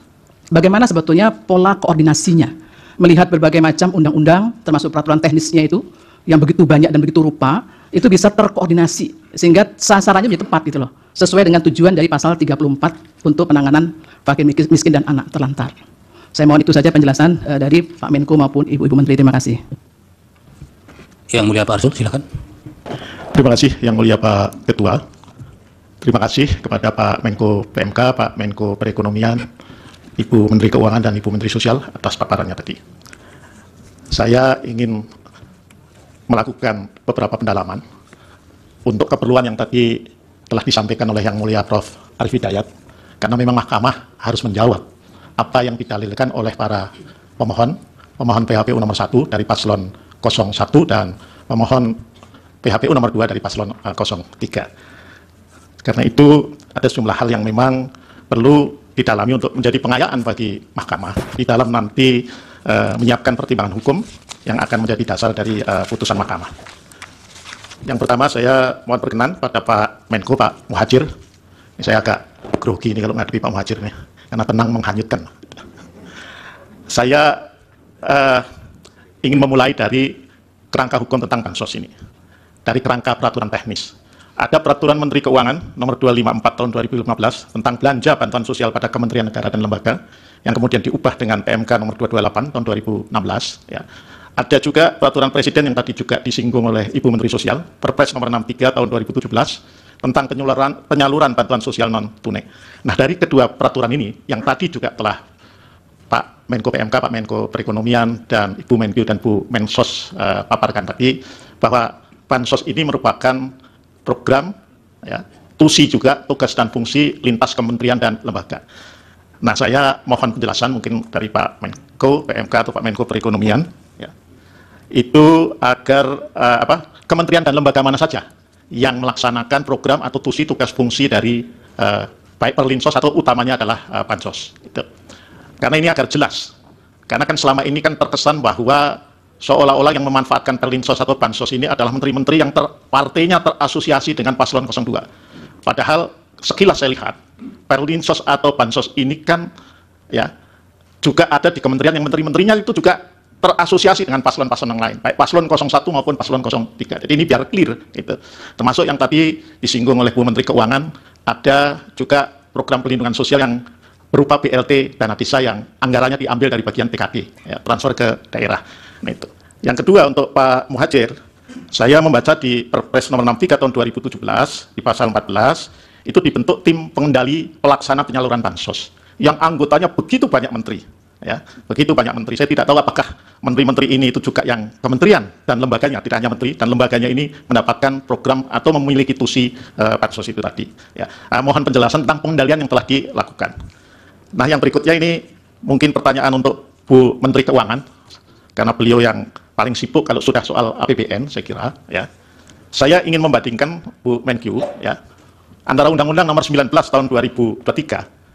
bagaimana sebetulnya pola koordinasinya melihat berbagai macam undang-undang termasuk peraturan teknisnya itu yang begitu banyak dan begitu rupa itu bisa terkoordinasi sehingga sasarannya menjadi tepat gitu loh, sesuai dengan tujuan dari pasal 34 untuk penanganan fakir miskin dan anak terlantar. Saya mohon itu saja penjelasan dari Pak Menko maupun Ibu-Ibu Menteri. Terima kasih. Yang mulia Pak Arsul, silakan. Terima kasih Yang mulia Pak Ketua. Terima kasih kepada Pak Menko PMK, Pak Menko Perekonomian, Ibu Menteri Keuangan dan Ibu Menteri Sosial atas paparannya tadi. Saya ingin melakukan beberapa pendalaman untuk keperluan yang tadi telah disampaikan oleh Yang Mulia Prof. Arief Hidayat, karena memang Mahkamah harus menjawab apa yang didalilkan oleh para pemohon PHPU nomor 1 dari paslon 01 dan pemohon PHPU nomor 2 dari paslon 03. Karena itu ada sejumlah hal yang memang perlu didalami untuk menjadi pengayaan bagi Mahkamah di dalam nanti menyiapkan pertimbangan hukum yang akan menjadi dasar dari putusan Mahkamah. Yang pertama saya mohon berkenan pada Pak Menko, Pak Muhadjir. Ini saya agak grogi ini kalau menghadapi Pak Muhadjir nih, karena tenang menghanyutkan. Saya ingin memulai dari kerangka hukum tentang bansos ini, dari kerangka peraturan teknis. Ada peraturan Menteri Keuangan nomor 254 tahun 2015 tentang belanja bantuan sosial pada Kementerian Negara dan Lembaga yang kemudian diubah dengan PMK nomor 228 tahun 2016 ya. Ada juga peraturan Presiden yang tadi juga disinggung oleh Ibu Menteri Sosial, Perpres nomor 63 tahun 2017 tentang penyaluran bantuan sosial non tunai. Nah, dari kedua peraturan ini yang tadi juga telah Pak Menko PMK, Pak Menko Perekonomian dan Ibu Menkyu dan Bu Mensos paparkan tadi bahwa bansos ini merupakan program ya, TUSI juga tugas dan fungsi lintas kementerian dan lembaga. Nah, saya mohon penjelasan mungkin dari Pak Menko PMK atau Pak Menko Perekonomian ya, itu agar kementerian dan lembaga mana saja yang melaksanakan program atau TUSI tugas fungsi dari baik Perlinsos atau utamanya adalah bansos. Gitu. Karena ini agar jelas. Karena kan selama ini kan terkesan bahwa seolah-olah yang memanfaatkan Perlinsos atau bansos ini adalah menteri-menteri yang partainya terasosiasi dengan paslon 02. Padahal sekilas saya lihat Perlinsos atau bansos ini kan ya juga ada di kementerian yang menteri-menterinya itu juga terasosiasi dengan paslon-paslon yang lain, baik paslon 01 maupun paslon 03. Jadi ini biar clear gitu. Termasuk yang tadi disinggung oleh Bu Menteri Keuangan, ada juga program perlindungan sosial yang berupa BLT dana desa yang anggarannya diambil dari bagian TKD, ya, transfer ke daerah. Nah, itu. Yang kedua untuk Pak Muhadjir, saya membaca di Perpres nomor 63 tahun 2017 di pasal 14 itu dibentuk tim pengendali pelaksana penyaluran bansos yang anggotanya begitu banyak menteri, ya, begitu banyak menteri. Saya tidak tahu apakah menteri-menteri ini itu juga yang kementerian dan lembaganya, tidak hanya menteri dan lembaganya ini mendapatkan program atau memiliki TUSI bansos itu tadi. Ya. Mohon penjelasan tentang pengendalian yang telah dilakukan. Nah, yang berikutnya ini mungkin pertanyaan untuk Bu Menteri Keuangan, karena beliau yang paling sibuk kalau sudah soal APBN, saya kira. Ya. Saya ingin membandingkan Bu Menkyu, ya, antara Undang-Undang nomor 19 tahun 2023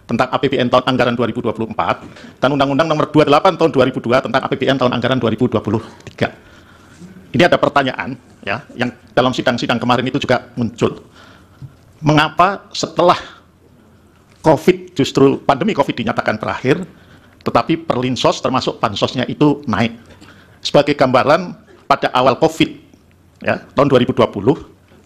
tentang APBN tahun anggaran 2024 dan Undang-Undang nomor 28 tahun 2002 tentang APBN tahun anggaran 2023. Ini ada pertanyaan, ya, yang dalam sidang-sidang kemarin itu juga muncul. Mengapa setelah COVID, justru pandemi COVID dinyatakan berakhir, tetapi Perlinsos termasuk bansosnya itu naik? Sebagai gambaran, pada awal COVID, ya, tahun 2020,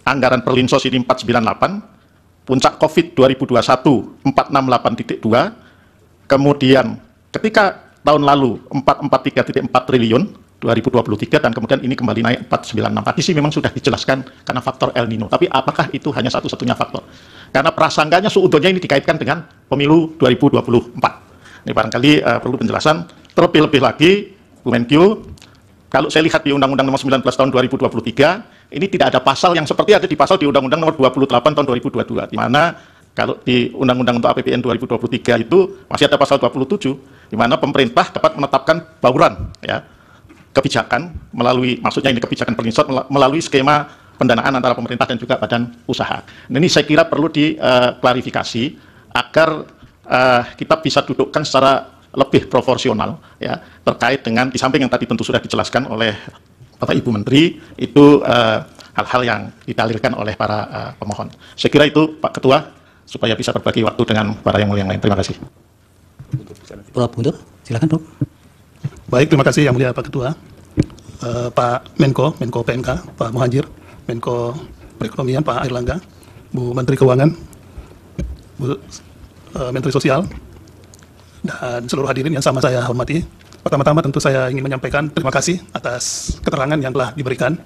anggaran Perlinsos ini 498, puncak COVID 2021 468,2, kemudian ketika tahun lalu 443,4 triliun 2023, dan kemudian ini kembali naik 496. Tadi sih memang sudah dijelaskan karena faktor El Nino, tapi apakah itu hanya satu-satunya faktor? Karena prasangganya suudonnya ini dikaitkan dengan pemilu 2024. Ini barangkali perlu penjelasan. Terlebih-lebih lagi, Bu Menkyu, kalau saya lihat di Undang-Undang nomor 19 tahun 2023, ini tidak ada pasal yang seperti ada di pasal di Undang-Undang nomor 28 tahun 2022, di mana kalau di Undang-Undang untuk APBN 2023 itu masih ada pasal 27, di mana pemerintah dapat menetapkan bauran, ya, kebijakan melalui, maksudnya ini kebijakan Perlinsos melalui skema pendanaan antara pemerintah dan juga badan usaha. Nah, ini saya kira perlu diklarifikasi agar kita bisa dudukkan secara lebih proporsional ya terkait dengan di samping yang tadi tentu sudah dijelaskan oleh Bapak Ibu Menteri itu hal-hal yang didalilkan oleh para pemohon. Saya kira itu Pak Ketua supaya bisa berbagi waktu dengan para yang mulia yang lain. Terima kasih. Prof. Guntur, silakan Prof. Baik, terima kasih yang mulia Pak Ketua. Pak Menko PMK, Pak Muhajir, Menko Perekonomian Pak Airlangga, Bu Menteri Keuangan, Bu Menteri Sosial, dan seluruh hadirin yang sama saya hormati. Pertama-tama tentu saya ingin menyampaikan terima kasih atas keterangan yang telah diberikan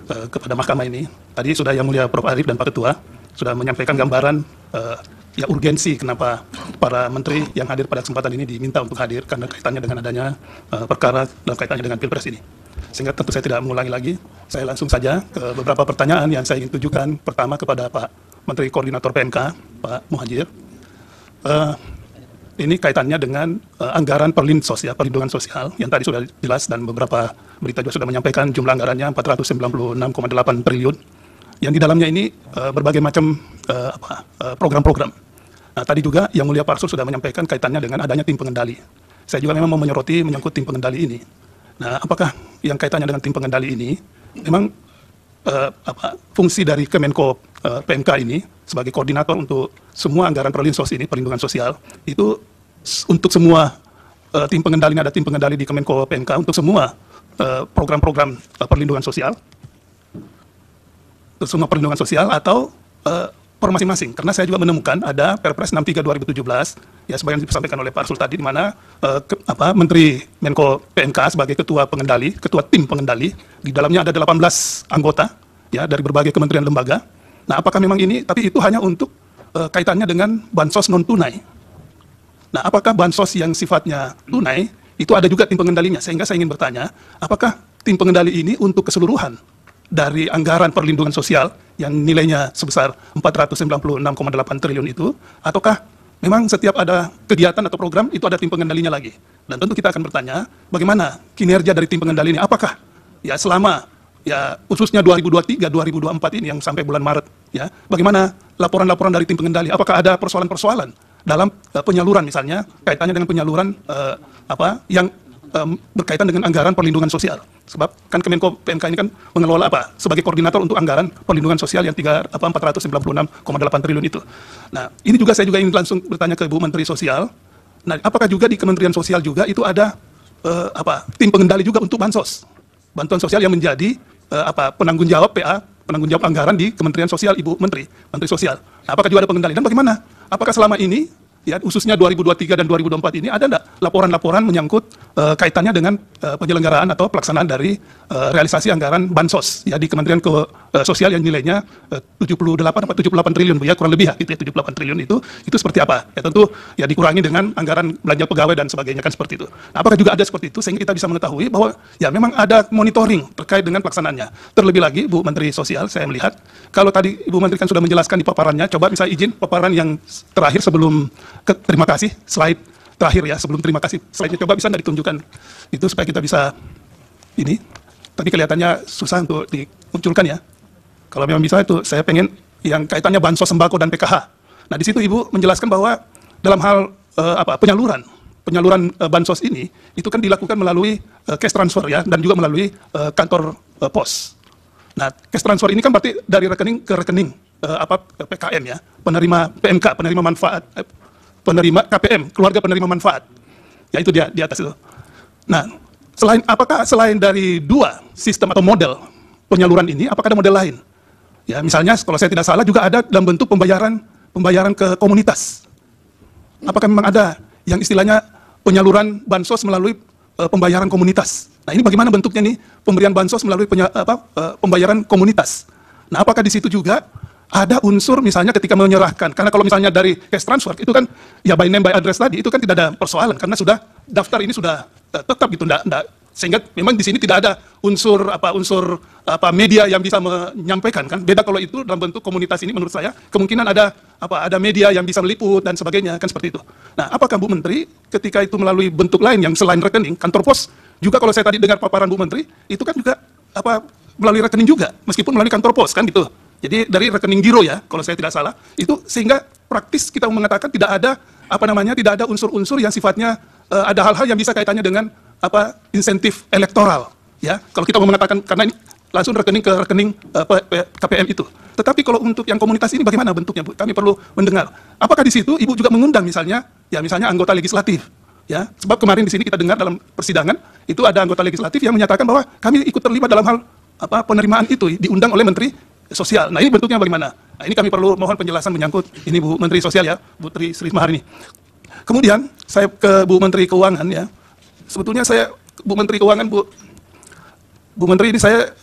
kepada mahkamah ini. Tadi sudah yang mulia Prof. Arief dan Pak Ketua sudah menyampaikan gambaran ya urgensi kenapa para menteri yang hadir pada kesempatan ini diminta untuk hadir karena kaitannya dengan adanya perkara dalam kaitannya dengan Pilpres ini. Sehingga tentu saya tidak mengulangi lagi, saya langsung saja ke beberapa pertanyaan yang saya ingin tujukan. Pertama kepada Pak Menteri Koordinator PMK, Pak Muhajir. Ini kaitannya dengan anggaran perlinsos ya, perlindungan sosial yang tadi sudah jelas dan beberapa berita juga sudah menyampaikan jumlah anggarannya 496,8 triliun. Yang di dalamnya ini berbagai macam program-program. Nah, tadi juga yang mulia Pak Arsul sudah menyampaikan kaitannya dengan adanya tim pengendali. Saya juga memang mau menyoroti menyangkut tim pengendali ini. Nah, apakah yang kaitannya dengan tim pengendali ini memang fungsi dari Kemenko PMK ini sebagai koordinator untuk semua anggaran perlinsos ini, perlindungan sosial, itu untuk semua tim pengendali, ada tim pengendali di Kemenko PMK untuk semua program-program perlindungan sosial, untuk semua perlindungan sosial atau per masing-masing. Karena saya juga menemukan ada Perpres 63 2017 ya sebagian disampaikan oleh Pak Arsul tadi di mana Menteri Menko PMK sebagai ketua pengendali, ketua tim pengendali, di dalamnya ada 18 anggota ya dari berbagai kementerian lembaga. Nah, apakah memang ini tapi itu hanya untuk kaitannya dengan bansos non tunai. Nah, apakah bansos yang sifatnya tunai itu ada juga tim pengendalinya? Sehingga saya ingin bertanya, apakah tim pengendali ini untuk keseluruhan dari anggaran perlindungan sosial yang nilainya sebesar 496,8 triliun itu, ataukah memang setiap ada kegiatan atau program itu ada tim pengendalinya lagi? Dan tentu kita akan bertanya, bagaimana kinerja dari tim pengendali ini? Apakah ya selama ya khususnya 2023, 2024 ini yang sampai bulan Maret ya, bagaimana laporan-laporan dari tim pengendali? Apakah ada persoalan-persoalan dalam penyaluran misalnya kaitannya dengan penyaluran yang berkaitan dengan anggaran perlindungan sosial? Sebab kan Kemenko PMK ini kan mengelola sebagai koordinator untuk anggaran perlindungan sosial yang 496,8 triliun itu. Nah, ini juga saya juga ingin langsung bertanya ke Bu Menteri Sosial. Nah, apakah juga di Kementerian Sosial juga itu ada tim pengendali juga untuk bansos, bantuan sosial yang menjadi penanggung jawab PA, penanggung jawab anggaran di Kementerian Sosial, Ibu Menteri Sosial. Nah, apakah juga ada pengendali dan bagaimana? Apakah selama ini ya khususnya 2023 dan 2024 ini ada enggak laporan-laporan menyangkut kaitannya dengan penyelenggaraan atau pelaksanaan dari realisasi anggaran bansos ya di Kementerian Sosial yang nilainya 78 triliun Bu ya, kurang lebih ya gitu ya, 78 triliun itu seperti apa? Ya tentu ya dikurangi dengan anggaran belanja pegawai dan sebagainya kan seperti itu. Nah, apakah juga ada seperti itu sehingga kita bisa mengetahui bahwa ya memang ada monitoring terkait dengan pelaksanaannya. Terlebih lagi Bu Menteri Sosial, saya melihat kalau tadi Ibu Menteri kan sudah menjelaskan di paparannya, coba bisa izin paparan yang terakhir sebelum terima kasih, slide terakhir ya, sebelum terima kasih, slide-nya coba bisa nggak ditunjukkan itu supaya kita bisa ini, tapi kelihatannya susah untuk dimunculkan ya. Kalau memang bisa itu saya pengen yang kaitannya bansos sembako dan PKH. Nah, di situ Ibu menjelaskan bahwa dalam hal penyaluran bansos ini itu kan dilakukan melalui cash transfer ya dan juga melalui kantor pos. Nah, cash transfer ini kan berarti dari rekening ke rekening PKM ya, penerima PMK, penerima manfaat, penerima KPM, keluarga penerima manfaat. Ya itu dia di atas itu. Nah, apakah selain dari dua sistem atau model penyaluran ini, apakah ada model lain? Ya, misalnya kalau saya tidak salah juga ada dalam bentuk pembayaran ke komunitas. Apakah memang ada yang istilahnya penyaluran bansos melalui pembayaran komunitas? Nah, ini bagaimana bentuknya nih pemberian bansos melalui pembayaran komunitas? Nah, apakah di situ juga ada unsur misalnya ketika menyerahkan, karena kalau misalnya dari cash transfer itu kan ya by name by address tadi itu kan tidak ada persoalan karena sudah daftar ini sudah tetap gitu, sehingga memang di sini tidak ada unsur media yang bisa menyampaikan kan. Beda kalau itu dalam bentuk komunitas ini menurut saya kemungkinan ada media yang bisa meliput dan sebagainya kan seperti itu. Nah, apakah Bu Menteri ketika itu melalui bentuk lain yang selain rekening kantor pos juga, kalau saya tadi dengar paparan Bu Menteri itu kan juga melalui rekening juga, meskipun melalui kantor pos kan gitu. Jadi dari rekening giro ya, kalau saya tidak salah, itu sehingga praktis kita mengatakan tidak ada tidak ada unsur-unsur yang sifatnya ada hal-hal yang bisa kaitannya dengan insentif elektoral ya. Kalau kita mau mengatakan karena ini langsung rekening ke rekening KPM itu. Tetapi kalau untuk yang komunitas ini bagaimana bentuknya, Bu? Kami perlu mendengar. Apakah di situ Ibu juga mengundang misalnya anggota legislatif? Ya, sebab kemarin di sini kita dengar dalam persidangan itu ada anggota legislatif yang menyatakan bahwa kami ikut terlibat dalam hal penerimaan itu diundang oleh Menteri Sosial. Nah, ini bentuknya bagaimana? Nah, ini kami perlu mohon penjelasan menyangkut ini Bu Menteri Sosial ya, Bu Tri Sri Maharini. Kemudian saya ke Bu Menteri Keuangan ya. Sebetulnya saya Bu Menteri Keuangan, Bu Menteri ini saya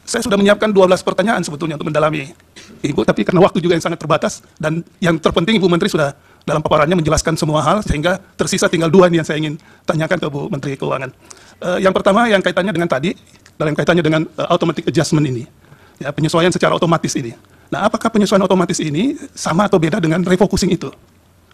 sudah menyiapkan 12 pertanyaan sebetulnya untuk mendalami Ibu, tapi karena waktu juga yang sangat terbatas dan yang terpenting Ibu Menteri sudah dalam paparannya menjelaskan semua hal sehingga tersisa tinggal 2 yang saya ingin tanyakan ke Bu Menteri Keuangan. Yang pertama yang kaitannya dengan tadi, dalam kaitannya dengan automatic adjustment ini, ya, penyesuaian secara otomatis ini. Nah, apakah penyesuaian otomatis ini sama atau beda dengan refocusing itu?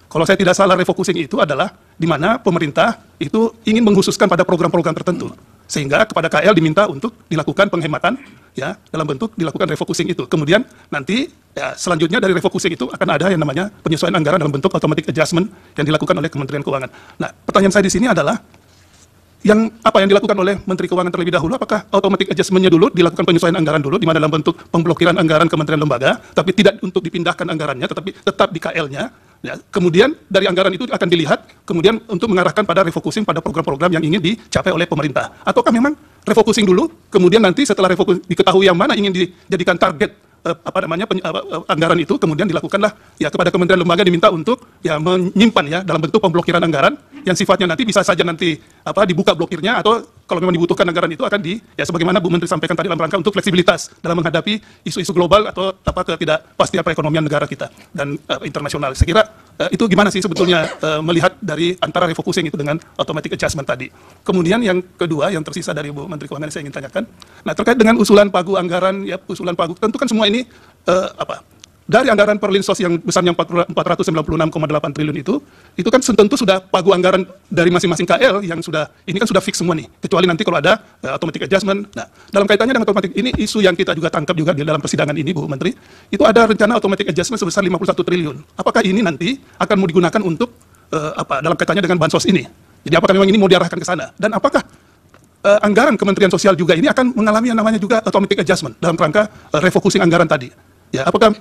Kalau saya tidak salah, refocusing itu adalah di mana pemerintah itu ingin mengkhususkan pada program-program tertentu. Sehingga kepada KL diminta untuk dilakukan penghematan ya dalam bentuk dilakukan refocusing itu. Kemudian nanti ya, selanjutnya dari refocusing itu akan ada yang namanya penyesuaian anggaran dalam bentuk automatic adjustment yang dilakukan oleh Kementerian Keuangan. Nah, pertanyaan saya di sini adalah yang dilakukan oleh Menteri Keuangan terlebih dahulu, apakah automatic adjustment-nya dulu dilakukan penyesuaian anggaran dulu di mana dalam bentuk pemblokiran anggaran kementerian lembaga, tapi tidak untuk dipindahkan anggarannya, tetapi tetap di KL-nya. Ya, kemudian dari anggaran itu akan dilihat, kemudian untuk mengarahkan pada refocusing pada program-program yang ingin dicapai oleh pemerintah. Ataukah memang refocusing dulu, kemudian nanti setelah refocusing diketahui yang mana ingin dijadikan target anggaran itu, kemudian dilakukanlah ya kepada kementerian lembaga diminta untuk ya menyimpan ya dalam bentuk pemblokiran anggaran yang sifatnya nanti bisa saja nanti dibuka blokirnya, atau kalau memang dibutuhkan anggaran itu akan sebagaimana Bu Menteri sampaikan tadi dalam rangka untuk fleksibilitas dalam menghadapi isu-isu global atau ketidakpastian perekonomian negara kita dan internasional. Saya kira itu gimana sih sebetulnya melihat dari antara refocusing itu dengan automatic adjustment tadi. Kemudian yang kedua yang tersisa dari Bu Menteri Keuangan saya ingin tanyakan, nah terkait dengan usulan pagu anggaran ya, usulan pagu tentu kan semua ini dari anggaran Perlinsos yang besarnya 496,8 triliun itu kan tentu sudah pagu anggaran dari masing-masing KL yang ini kan sudah fix semua nih, kecuali nanti kalau ada automatic adjustment. Nah, dalam kaitannya dengan automatic ini isu yang kita juga tangkap juga di dalam persidangan ini Bu Menteri, itu ada rencana automatic adjustment sebesar 51 triliun. Apakah ini nanti akan mau digunakan untuk dalam kaitannya dengan bansos ini? Jadi apakah memang ini mau diarahkan ke sana? Dan apakah anggaran Kementerian Sosial juga ini akan mengalami yang namanya juga automatic adjustment dalam rangka refocusing anggaran tadi? Ya, apakah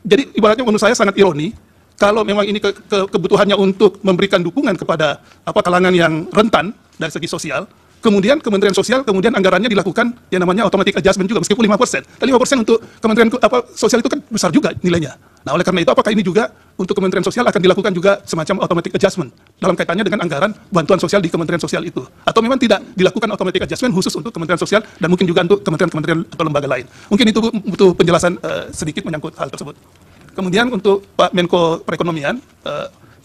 jadi ibaratnya menurut saya sangat ironi kalau memang ini kebutuhannya untuk memberikan dukungan kepada kalangan yang rentan dari segi sosial, kemudian Kementerian Sosial kemudian anggarannya dilakukan yang namanya automatic adjustment juga meskipun 5%. Dan 5% untuk Kementerian Sosial itu kan besar juga nilainya. Nah, oleh karena itu apakah ini juga untuk Kementerian Sosial akan dilakukan juga semacam automatic adjustment dalam kaitannya dengan anggaran bantuan sosial di Kementerian Sosial itu? Atau memang tidak dilakukan automatic adjustment khusus untuk Kementerian Sosial dan mungkin juga untuk kementerian-kementerian atau lembaga lain? Mungkin itu butuh penjelasan sedikit menyangkut hal tersebut. Kemudian untuk Pak Menko Perekonomian,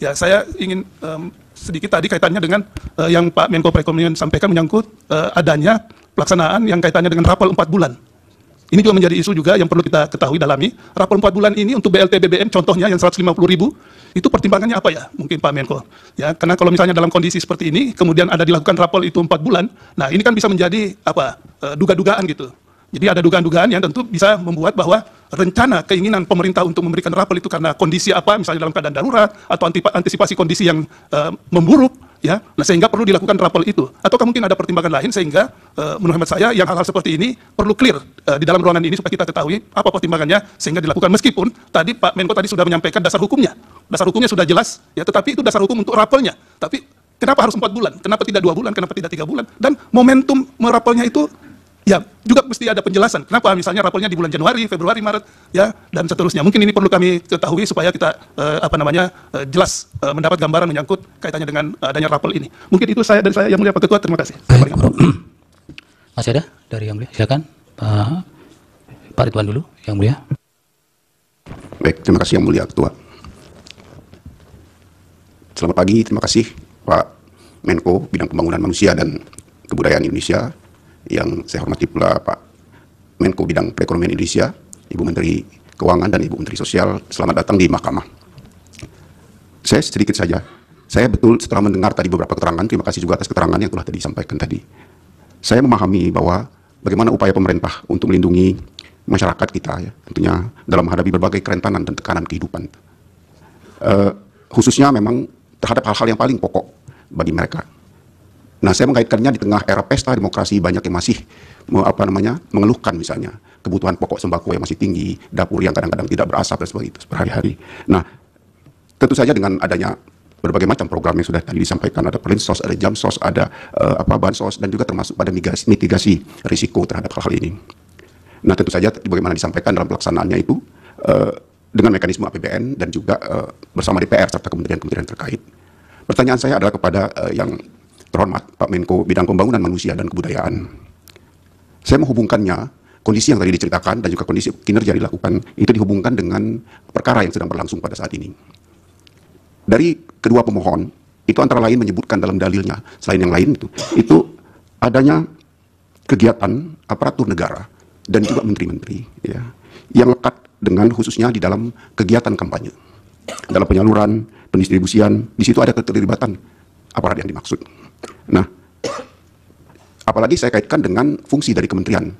ya saya ingin sedikit tadi kaitannya dengan yang Pak Menko Perekonomian sampaikan menyangkut adanya pelaksanaan yang kaitannya dengan rapor 4 bulan. Ini juga menjadi isu juga yang perlu kita ketahui dalami. Rapor 4 bulan ini untuk BLT BBM contohnya yang 150.000 itu pertimbangannya apa ya? Mungkin Pak Menko. Ya, karena kalau misalnya dalam kondisi seperti ini kemudian ada dilakukan rapor itu 4 bulan, nah ini kan bisa menjadi duga-dugaan gitu. Jadi ada dugaan-dugaan yang tentu bisa membuat bahwa rencana keinginan pemerintah untuk memberikan rapor itu karena kondisi misalnya dalam keadaan darurat atau antisipasi kondisi yang memburuk, ya. Nah, sehingga perlu dilakukan rapor itu. Ataukah mungkin ada pertimbangan lain sehingga menurut hemat saya yang hal-hal seperti ini perlu clear di dalam ruangan ini supaya kita ketahui apa pertimbangannya sehingga dilakukan, meskipun tadi Pak Menko tadi sudah menyampaikan dasar hukumnya. Dasar hukumnya sudah jelas, ya, tetapi itu dasar hukum untuk rapelnya. Tapi kenapa harus 4 bulan? Kenapa tidak 2 bulan? Kenapa tidak 3 bulan? Dan momentum merapelnya itu ya juga mesti ada penjelasan. Kenapa misalnya rapelnya di bulan Januari, Februari, Maret, ya, dan seterusnya. Mungkin ini perlu kami ketahui supaya kita jelas mendapat gambaran menyangkut kaitannya dengan adanya rapel ini. Mungkin itu saya dari saya, Yang Mulia Pak Ketua. Terima kasih. Masih ada dari Yang Mulia? Silakan Pak Ridwan dulu, Yang Mulia. Baik, terima kasih Yang Mulia Ketua. Selamat pagi, terima kasih Pak Menko Bidang Pembangunan Manusia dan Kebudayaan Indonesia, yang saya hormati pula Pak Menko Bidang Perekonomian Indonesia, Ibu Menteri Keuangan dan Ibu Menteri Sosial. Selamat datang di Mahkamah. Saya sedikit saja. Saya betul setelah mendengar tadi beberapa keterangan, terima kasih juga atas keterangan yang telah tadi disampaikan tadi. Saya memahami bahwa bagaimana upaya pemerintah untuk melindungi masyarakat kita, ya, tentunya dalam menghadapi berbagai kerentanan dan tekanan kehidupan. Khususnya memang terhadap hal-hal yang paling pokok bagi mereka. Nah, saya mengaitkannya di tengah era pesta demokrasi, banyak yang masih mengeluhkan misalnya kebutuhan pokok sembako yang masih tinggi, dapur yang kadang-kadang tidak berasap dan sebagainya berhari-hari. Nah, tentu saja dengan adanya berbagai macam program yang sudah tadi disampaikan, ada perlinsos, ada jamsos, ada bansos, dan juga termasuk pada mitigasi risiko terhadap hal-hal ini. Nah, tentu saja bagaimana disampaikan dalam pelaksanaannya itu dengan mekanisme APBN dan juga bersama DPR serta kementerian-kementerian terkait. Pertanyaan saya adalah kepada yang terhormat Pak Menko Bidang Pembangunan Manusia dan Kebudayaan. Saya menghubungkannya, kondisi yang tadi diceritakan dan juga kondisi kinerja dilakukan, itu dihubungkan dengan perkara yang sedang berlangsung pada saat ini. Dari kedua pemohon, itu antara lain menyebutkan dalam dalilnya, selain yang lain itu adanya kegiatan aparatur negara dan juga menteri-menteri, ya, yang lekat dengan khususnya di dalam kegiatan kampanye, dalam penyaluran, pendistribusian, di situ ada keterlibatan aparat yang dimaksud. Nah, apalagi saya kaitkan dengan fungsi dari Kementerian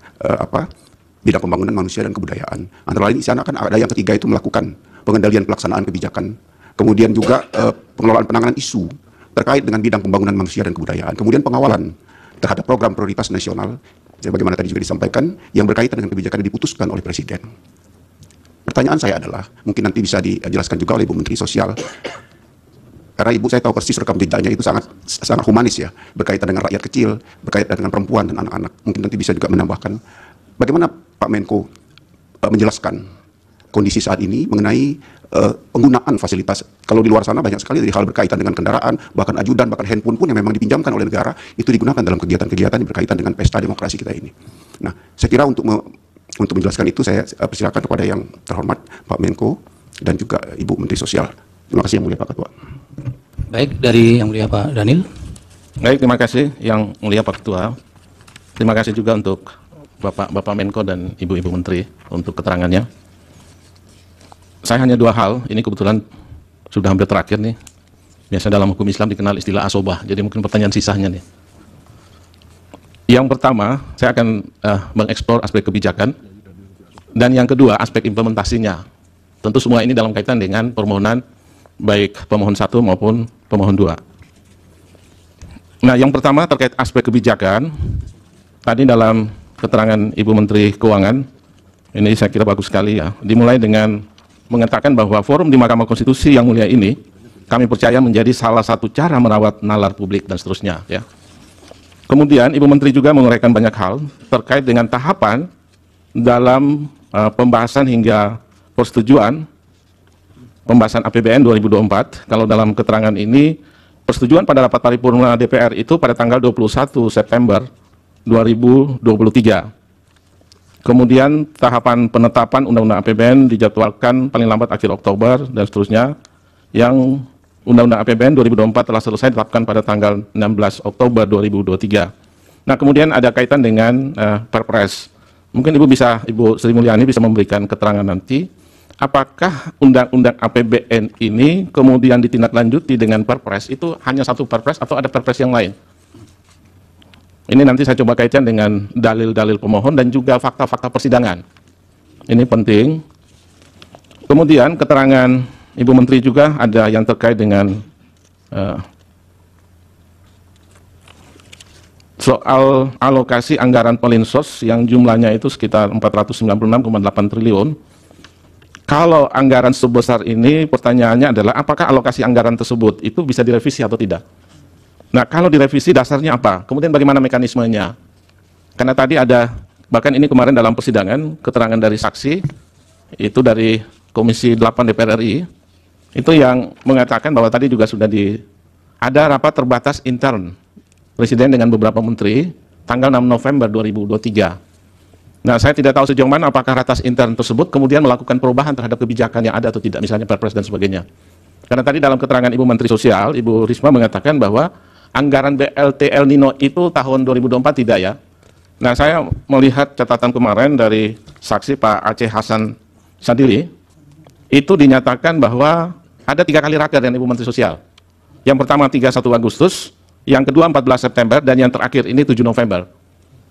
Bidang Pembangunan Manusia dan Kebudayaan. Antara lain di sana kan ada yang ketiga itu melakukan pengendalian pelaksanaan kebijakan, kemudian juga pengelolaan penanganan isu terkait dengan bidang pembangunan manusia dan kebudayaan, kemudian pengawalan terhadap program prioritas nasional, sebagaimana tadi juga disampaikan, yang berkaitan dengan kebijakan yang diputuskan oleh Presiden. Pertanyaan saya adalah, mungkin nanti bisa dijelaskan juga oleh Ibu Menteri Sosial, karena Ibu saya tahu persis rekam jejaknya itu sangat humanis ya, berkaitan dengan rakyat kecil, berkaitan dengan perempuan dan anak-anak. Mungkin nanti bisa juga menambahkan, bagaimana Pak Menko menjelaskan kondisi saat ini mengenai penggunaan fasilitas. Kalau di luar sana banyak sekali dari hal berkaitan dengan kendaraan, bahkan ajudan, bahkan handphone pun yang memang dipinjamkan oleh negara, itu digunakan dalam kegiatan-kegiatan yang berkaitan dengan pesta demokrasi kita ini. Nah, saya kira untuk menjelaskan itu, saya persilakan kepada yang terhormat Pak Menko dan juga Ibu Menteri Sosial. Terima kasih Yang Mulia Pak Ketua. Baik, dari Yang Mulia Pak Daniel. Baik, terima kasih Yang Mulia Pak Ketua. Terima kasih juga untuk Bapak Menko dan Ibu-Ibu Menteri untuk keterangannya. Saya hanya dua hal, ini kebetulan sudah hampir terakhir nih. Biasa dalam hukum Islam dikenal istilah asobah, jadi mungkin pertanyaan sisanya nih. Yang pertama, saya akan mengeksplor aspek kebijakan, dan yang kedua aspek implementasinya. Tentu semua ini dalam kaitan dengan permohonan baik pemohon 1 maupun pemohon 2. Nah, yang pertama terkait aspek kebijakan, tadi dalam keterangan Ibu Menteri Keuangan, ini saya kira bagus sekali ya, dimulai dengan mengatakan bahwa forum di Mahkamah Konstitusi yang mulia ini, kami percaya menjadi salah satu cara merawat nalar publik dan seterusnya. Ya. Kemudian Ibu Menteri juga menguraikan banyak hal terkait dengan tahapan dalam pembahasan hingga persetujuan pembahasan APBN 2024. Kalau dalam keterangan ini, persetujuan pada rapat paripurna DPR itu pada tanggal 21 September 2023. Kemudian tahapan penetapan Undang-Undang APBN dijadwalkan paling lambat akhir Oktober dan seterusnya, yang Undang-Undang APBN 2024 telah selesai ditetapkan pada tanggal 16 Oktober 2023. Nah, kemudian ada kaitan dengan Perpres. Mungkin Ibu Sri Mulyani bisa memberikan keterangan nanti, apakah Undang-Undang APBN ini kemudian ditindaklanjuti dengan Perpres, itu hanya satu Perpres atau ada Perpres yang lain? Ini nanti saya coba kaitkan dengan dalil-dalil pemohon dan juga fakta-fakta persidangan. Ini penting. Kemudian keterangan Ibu Menteri juga ada yang terkait dengan soal alokasi anggaran Perlinsos yang jumlahnya itu sekitar 496,8 triliun. Kalau anggaran sebesar ini, pertanyaannya adalah apakah alokasi anggaran tersebut itu bisa direvisi atau tidak? Nah, kalau direvisi dasarnya apa? Kemudian bagaimana mekanismenya? Karena tadi ada, bahkan ini kemarin dalam persidangan, keterangan dari saksi, itu dari Komisi 8 DPR RI, itu yang mengatakan bahwa tadi juga sudah ada rapat terbatas intern Presiden dengan beberapa menteri, tanggal 6 November 2023. Nah, saya tidak tahu sejauh mana apakah ratas intern tersebut kemudian melakukan perubahan terhadap kebijakan yang ada atau tidak, misalnya Perpres dan sebagainya. Karena tadi dalam keterangan Ibu Menteri Sosial, Ibu Risma mengatakan bahwa anggaran BLT El Nino itu tahun 2024 tidak ya. Nah, saya melihat catatan kemarin dari saksi Pak Aceh Hasan Sadili, itu dinyatakan bahwa ada 3 kali raker dengan Ibu Menteri Sosial. Yang pertama 31 Agustus, yang kedua 14 September, dan yang terakhir ini 7 November.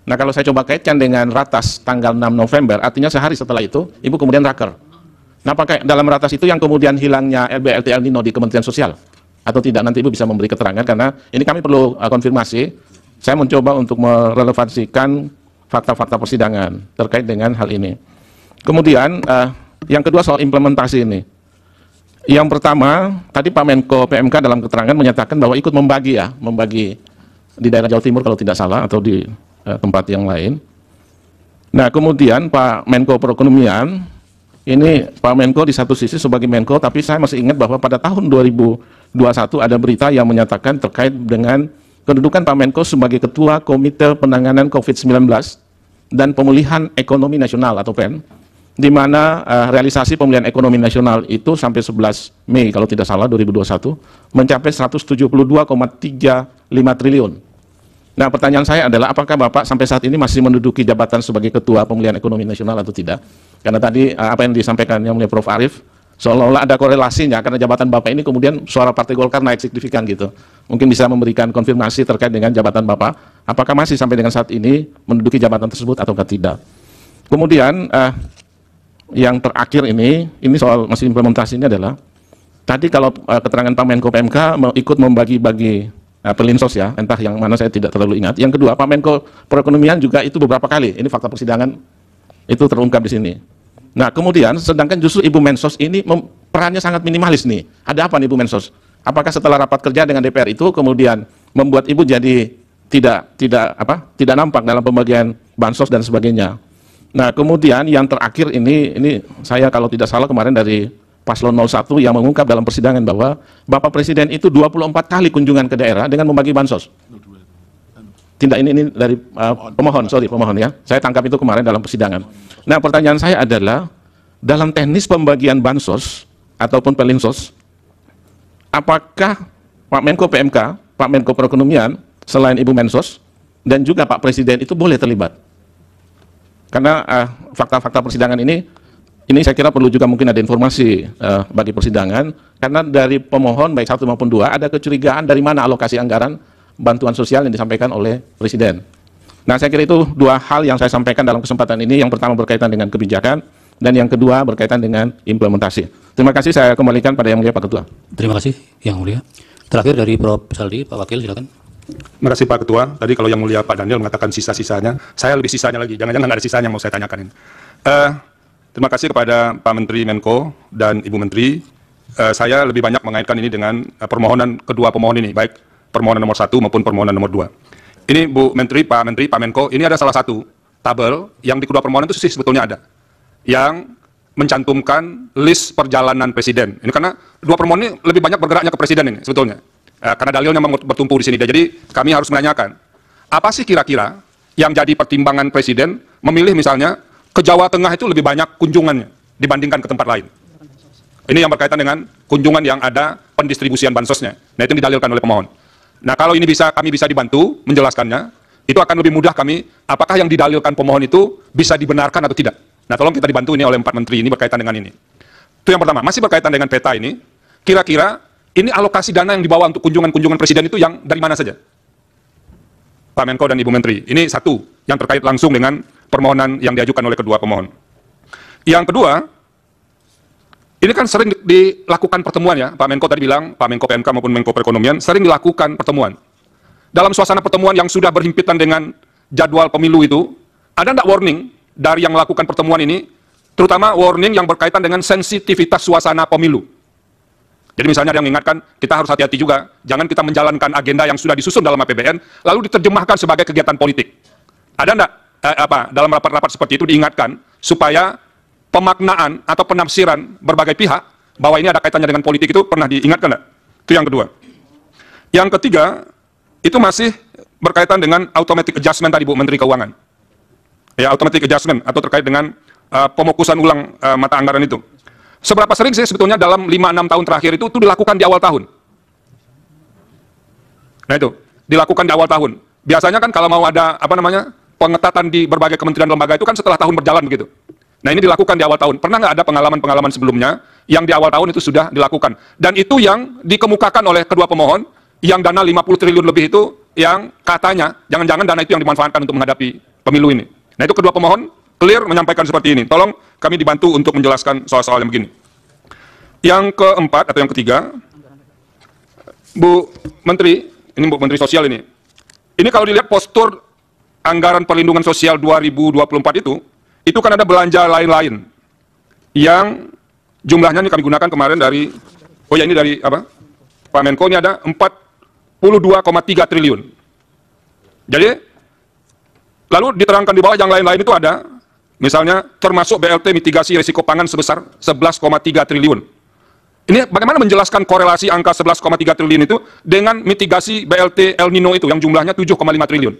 Nah, kalau saya coba kaitkan dengan ratas tanggal 6 November, artinya sehari setelah itu, Ibu kemudian raker. Nah, apakah dalam ratas itu yang kemudian hilangnya BLT El Nino di Kementerian Sosial? Atau tidak, nanti Ibu bisa memberi keterangan, karena ini kami perlu konfirmasi. Saya mencoba untuk merelevansikan fakta-fakta persidangan terkait dengan hal ini. Kemudian, yang kedua soal implementasi ini. Yang pertama, tadi Pak Menko PMK dalam keterangan menyatakan bahwa ikut membagi di daerah Jawa Timur kalau tidak salah, atau di tempat yang lain. Nah, kemudian Pak Menko Perekonomian, ini Pak Menko di satu sisi sebagai Menko, tapi saya masih ingat bahwa pada tahun 2021 ada berita yang menyatakan terkait dengan kedudukan Pak Menko sebagai Ketua Komite Penanganan COVID-19 dan Pemulihan Ekonomi Nasional atau PEN, di mana realisasi pemulihan ekonomi nasional itu sampai 11 Mei kalau tidak salah 2021 mencapai 172,35 triliun. Nah, pertanyaan saya adalah apakah Bapak sampai saat ini masih menduduki jabatan sebagai Ketua Pemulihan Ekonomi Nasional atau tidak? Karena tadi apa yang disampaikan yang mulia Prof. Arief, seolah-olah ada korelasinya karena jabatan Bapak ini kemudian suara Partai Golkar naik signifikan gitu. Mungkin bisa memberikan konfirmasi terkait dengan jabatan Bapak, apakah masih sampai dengan saat ini menduduki jabatan tersebut atau tidak? Kemudian yang terakhir ini soal masih implementasi ini adalah, tadi kalau keterangan Pak Menko PMK ikut membagi-bagi Perlinsos ya, entah yang mana saya tidak terlalu ingat. Yang kedua, Pak Menko Perekonomian juga itu beberapa kali, ini fakta persidangan itu terungkap di sini. Nah, kemudian sedangkan justru Ibu Mensos ini perannya sangat minimalis nih. Ada apa nih Ibu Mensos? Apakah setelah rapat kerja dengan DPR itu kemudian membuat Ibu jadi tidak nampak dalam pembagian bansos dan sebagainya? Nah, kemudian yang terakhir ini saya kalau tidak salah kemarin dari Paslon 01 yang mengungkap dalam persidangan bahwa Bapak Presiden itu 24 kali kunjungan ke daerah dengan membagi bansos. Tidak, ini dari pemohon ya. Saya tangkap itu kemarin dalam persidangan. Nah, pertanyaan saya adalah, dalam teknis pembagian bansos ataupun Perlinsos, apakah Pak Menko PMK, Pak Menko Perekonomian, selain Ibu Mensos, dan juga Pak Presiden itu boleh terlibat? Karena fakta-fakta persidangan ini saya kira perlu juga mungkin ada informasi bagi persidangan, karena dari pemohon baik 1 maupun 2 ada kecurigaan dari mana alokasi anggaran bantuan sosial yang disampaikan oleh Presiden. Nah, saya kira itu 2 hal yang saya sampaikan dalam kesempatan ini. Yang pertama berkaitan dengan kebijakan, dan yang kedua berkaitan dengan implementasi. Terima kasih, saya kembalikan pada Yang Mulia Pak Ketua. Terima kasih Yang Mulia. Terakhir dari Prof. Saldi, Pak Wakil silakan. Terima kasih Pak Ketua. Tadi kalau Yang Mulia Pak Daniel mengatakan sisa-sisanya, saya lebih sisanya lagi. Jangan-jangan nggak ada sisanya yang mau saya tanyakan ini. Terima kasih kepada Pak Menteri Menko dan Ibu Menteri. Saya lebih banyak mengaitkan ini dengan permohonan kedua pemohon ini, baik permohonan nomor 1 maupun permohonan nomor 2. Ini Bu Menteri, Pak Menko, ini ada salah satu tabel yang di kedua permohonan itu sih sebetulnya ada, yang mencantumkan list perjalanan Presiden. Ini karena dua permohonan ini lebih banyak bergeraknya ke Presiden ini sebetulnya. Karena dalilnya memang bertumpu di sini. Jadi kami harus menanyakan, apa sih kira-kira yang jadi pertimbangan Presiden memilih misalnya ke Jawa Tengah itu lebih banyak kunjungannya dibandingkan ke tempat lain. Ini yang berkaitan dengan kunjungan yang ada pendistribusian bansosnya. Nah, itu yang didalilkan oleh pemohon. Nah, kalau ini kami bisa dibantu menjelaskannya, itu akan lebih mudah kami, apakah yang didalilkan pemohon itu bisa dibenarkan atau tidak. Nah, tolong kita dibantu ini oleh 4 menteri ini berkaitan dengan ini. Itu yang pertama. Masih berkaitan dengan peta ini, kira-kira ini alokasi dana yang dibawa untuk kunjungan-kunjungan Presiden itu yang dari mana saja? Pak Menko dan Ibu Menteri. Ini satu yang terkait langsung dengan permohonan yang diajukan oleh kedua pemohon. Yang kedua, ini kan sering dilakukan pertemuan ya, Pak Menko tadi bilang, Pak Menko PMK maupun Menko Perekonomian sering dilakukan pertemuan. Dalam suasana pertemuan yang sudah berhimpitan dengan jadwal pemilu itu, ada enggak warning dari yang melakukan pertemuan ini, terutama warning yang berkaitan dengan sensitivitas suasana pemilu. Jadi misalnya ada yang mengingatkan, kita harus hati-hati juga, jangan kita menjalankan agenda yang sudah disusun dalam APBN, lalu diterjemahkan sebagai kegiatan politik. Ada enggak dalam rapat-rapat seperti itu diingatkan, supaya pemaknaan atau penafsiran berbagai pihak, bahwa ini ada kaitannya dengan politik itu pernah diingatkan enggak? Itu yang kedua. Yang ketiga, itu masih berkaitan dengan automatic adjustment tadi Bu Menteri Keuangan. Ya, automatic adjustment atau terkait dengan pemokusan ulang mata anggaran itu. Seberapa sering sih sebetulnya dalam 5-6 tahun terakhir itu dilakukan di awal tahun? Nah itu, dilakukan di awal tahun. Biasanya kan kalau mau ada pengetatan di berbagai kementerian lembaga itu kan setelah tahun berjalan begitu. Nah ini dilakukan di awal tahun. Pernah nggak ada pengalaman-pengalaman sebelumnya yang di awal tahun itu sudah dilakukan? Dan itu yang dikemukakan oleh kedua pemohon, yang dana 50 triliun lebih itu yang katanya, jangan-jangan dana itu yang dimanfaatkan untuk menghadapi pemilu ini. Nah, itu kedua pemohon clear menyampaikan seperti ini. Tolong kami dibantu untuk menjelaskan soal-soal yang begini. Yang keempat atau yang ketiga, Bu Menteri, ini Bu Menteri Sosial ini. Ini kalau dilihat postur anggaran perlindungan sosial 2024 itu kan ada belanja lain-lain yang jumlahnya ini kami gunakan kemarin dari, oh ya ini dari apa? Pak Menko, ini ada 42,3 triliun. Jadi, lalu diterangkan di bawah yang lain-lain itu ada, misalnya termasuk BLT mitigasi risiko pangan sebesar 11,3 triliun. Ini bagaimana menjelaskan korelasi angka 11,3 triliun itu dengan mitigasi BLT El Nino itu yang jumlahnya 7,5 triliun.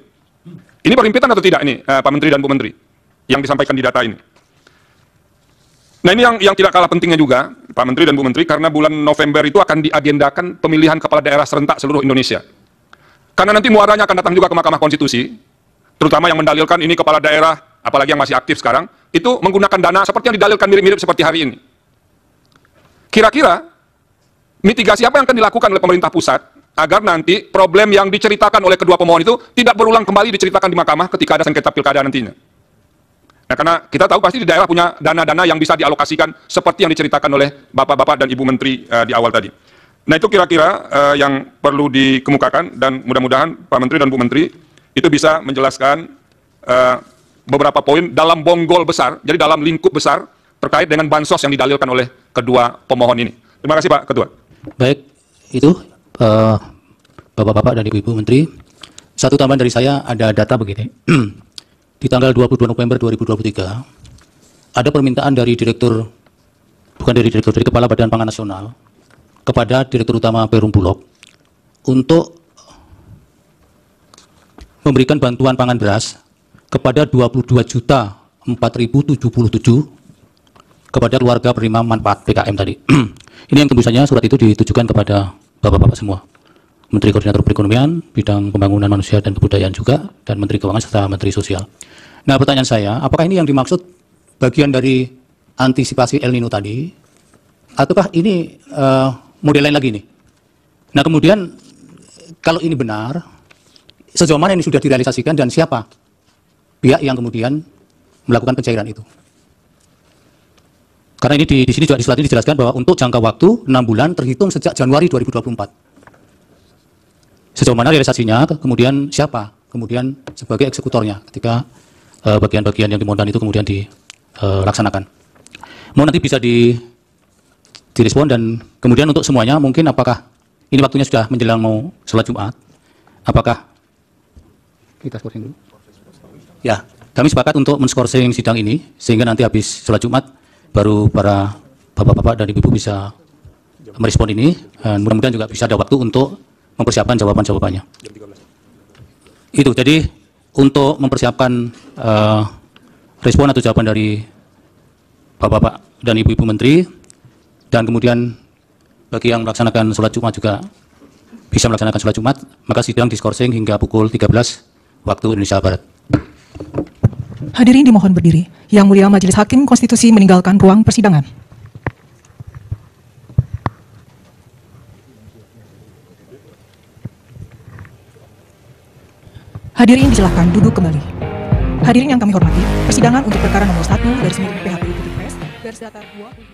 Ini berhimpitan atau tidak ini Pak Menteri dan Bu Menteri yang disampaikan di data ini? Nah, ini yang tidak kalah pentingnya juga Pak Menteri dan Bu Menteri, karena bulan November itu akan diagendakan pemilihan kepala daerah serentak seluruh Indonesia. Karena nanti muaranya akan datang juga ke Mahkamah Konstitusi, terutama yang mendalilkan ini kepala daerah, apalagi yang masih aktif sekarang, itu menggunakan dana seperti yang didalilkan mirip-mirip seperti hari ini. Kira-kira mitigasi apa yang akan dilakukan oleh pemerintah pusat agar nanti problem yang diceritakan oleh kedua pemohon itu tidak berulang kembali diceritakan di mahkamah ketika ada sengketa pilkada nantinya. Nah, karena kita tahu pasti di daerah punya dana-dana yang bisa dialokasikan seperti yang diceritakan oleh Bapak-Bapak dan Ibu Menteri di awal tadi. Nah, itu kira-kira yang perlu dikemukakan, dan mudah-mudahan Pak Menteri dan Bu Menteri itu bisa menjelaskan beberapa poin dalam bonggol besar, jadi dalam lingkup besar terkait dengan bansos yang didalilkan oleh kedua pemohon ini. Terima kasih Pak Ketua. Baik, itu Bapak-Bapak dan Ibu-Ibu Menteri. Satu tambahan dari saya, ada data begini. Di tanggal 22 November 2023, ada permintaan dari direktur, bukan dari direktur, dari Kepala Badan Pangan Nasional kepada Direktur Utama Perum Bulog untuk memberikan bantuan pangan beras kepada 22.004.077 kepada keluarga penerima manfaat PKM tadi. Ini yang tentu saja surat itu ditujukan kepada Bapak-Bapak semua. Menteri Koordinator Perekonomian, Bidang Pembangunan Manusia dan Kebudayaan juga, dan Menteri Keuangan serta Menteri Sosial. Nah, pertanyaan saya, apakah ini yang dimaksud bagian dari antisipasi El Nino tadi, ataukah ini model lain lagi nih? Nah, kemudian kalau ini benar, sejauh mana ini sudah direalisasikan dan siapa pihak yang kemudian melakukan pencairan itu? Karena ini di sini juga di surat ini dijelaskan bahwa untuk jangka waktu 6 bulan terhitung sejak Januari 2024. Sejauh mana realisasinya, kemudian siapa kemudian sebagai eksekutornya ketika bagian-bagian yang dimohonkan itu kemudian dilaksanakan. Mohon nanti bisa direspon, dan kemudian untuk semuanya mungkin apakah ini waktunya sudah menjelang mau sholat Jumat, apakah kita skorsing dulu? Ya, kami sepakat untuk menskorsing sidang ini sehingga nanti habis sholat Jumat baru para Bapak-Bapak dan Ibu-Ibu bisa merespon ini, dan mudah-mudahan juga bisa ada waktu untuk mempersiapkan jawaban-jawabannya. Itu, jadi untuk mempersiapkan respon atau jawaban dari Bapak-Bapak dan Ibu-Ibu Menteri, dan kemudian bagi yang melaksanakan sholat Jumat juga bisa melaksanakan sholat Jumat, maka sidang diskorsing hingga pukul 13 waktu Indonesia Barat. Hadirin dimohon berdiri. Yang Mulia Majelis Hakim Konstitusi meninggalkan ruang persidangan. Hadirin disilahkan duduk kembali. Hadirin yang kami hormati, persidangan untuk perkara nomor 1 dari PHPU Putri Pres, garis datar 2.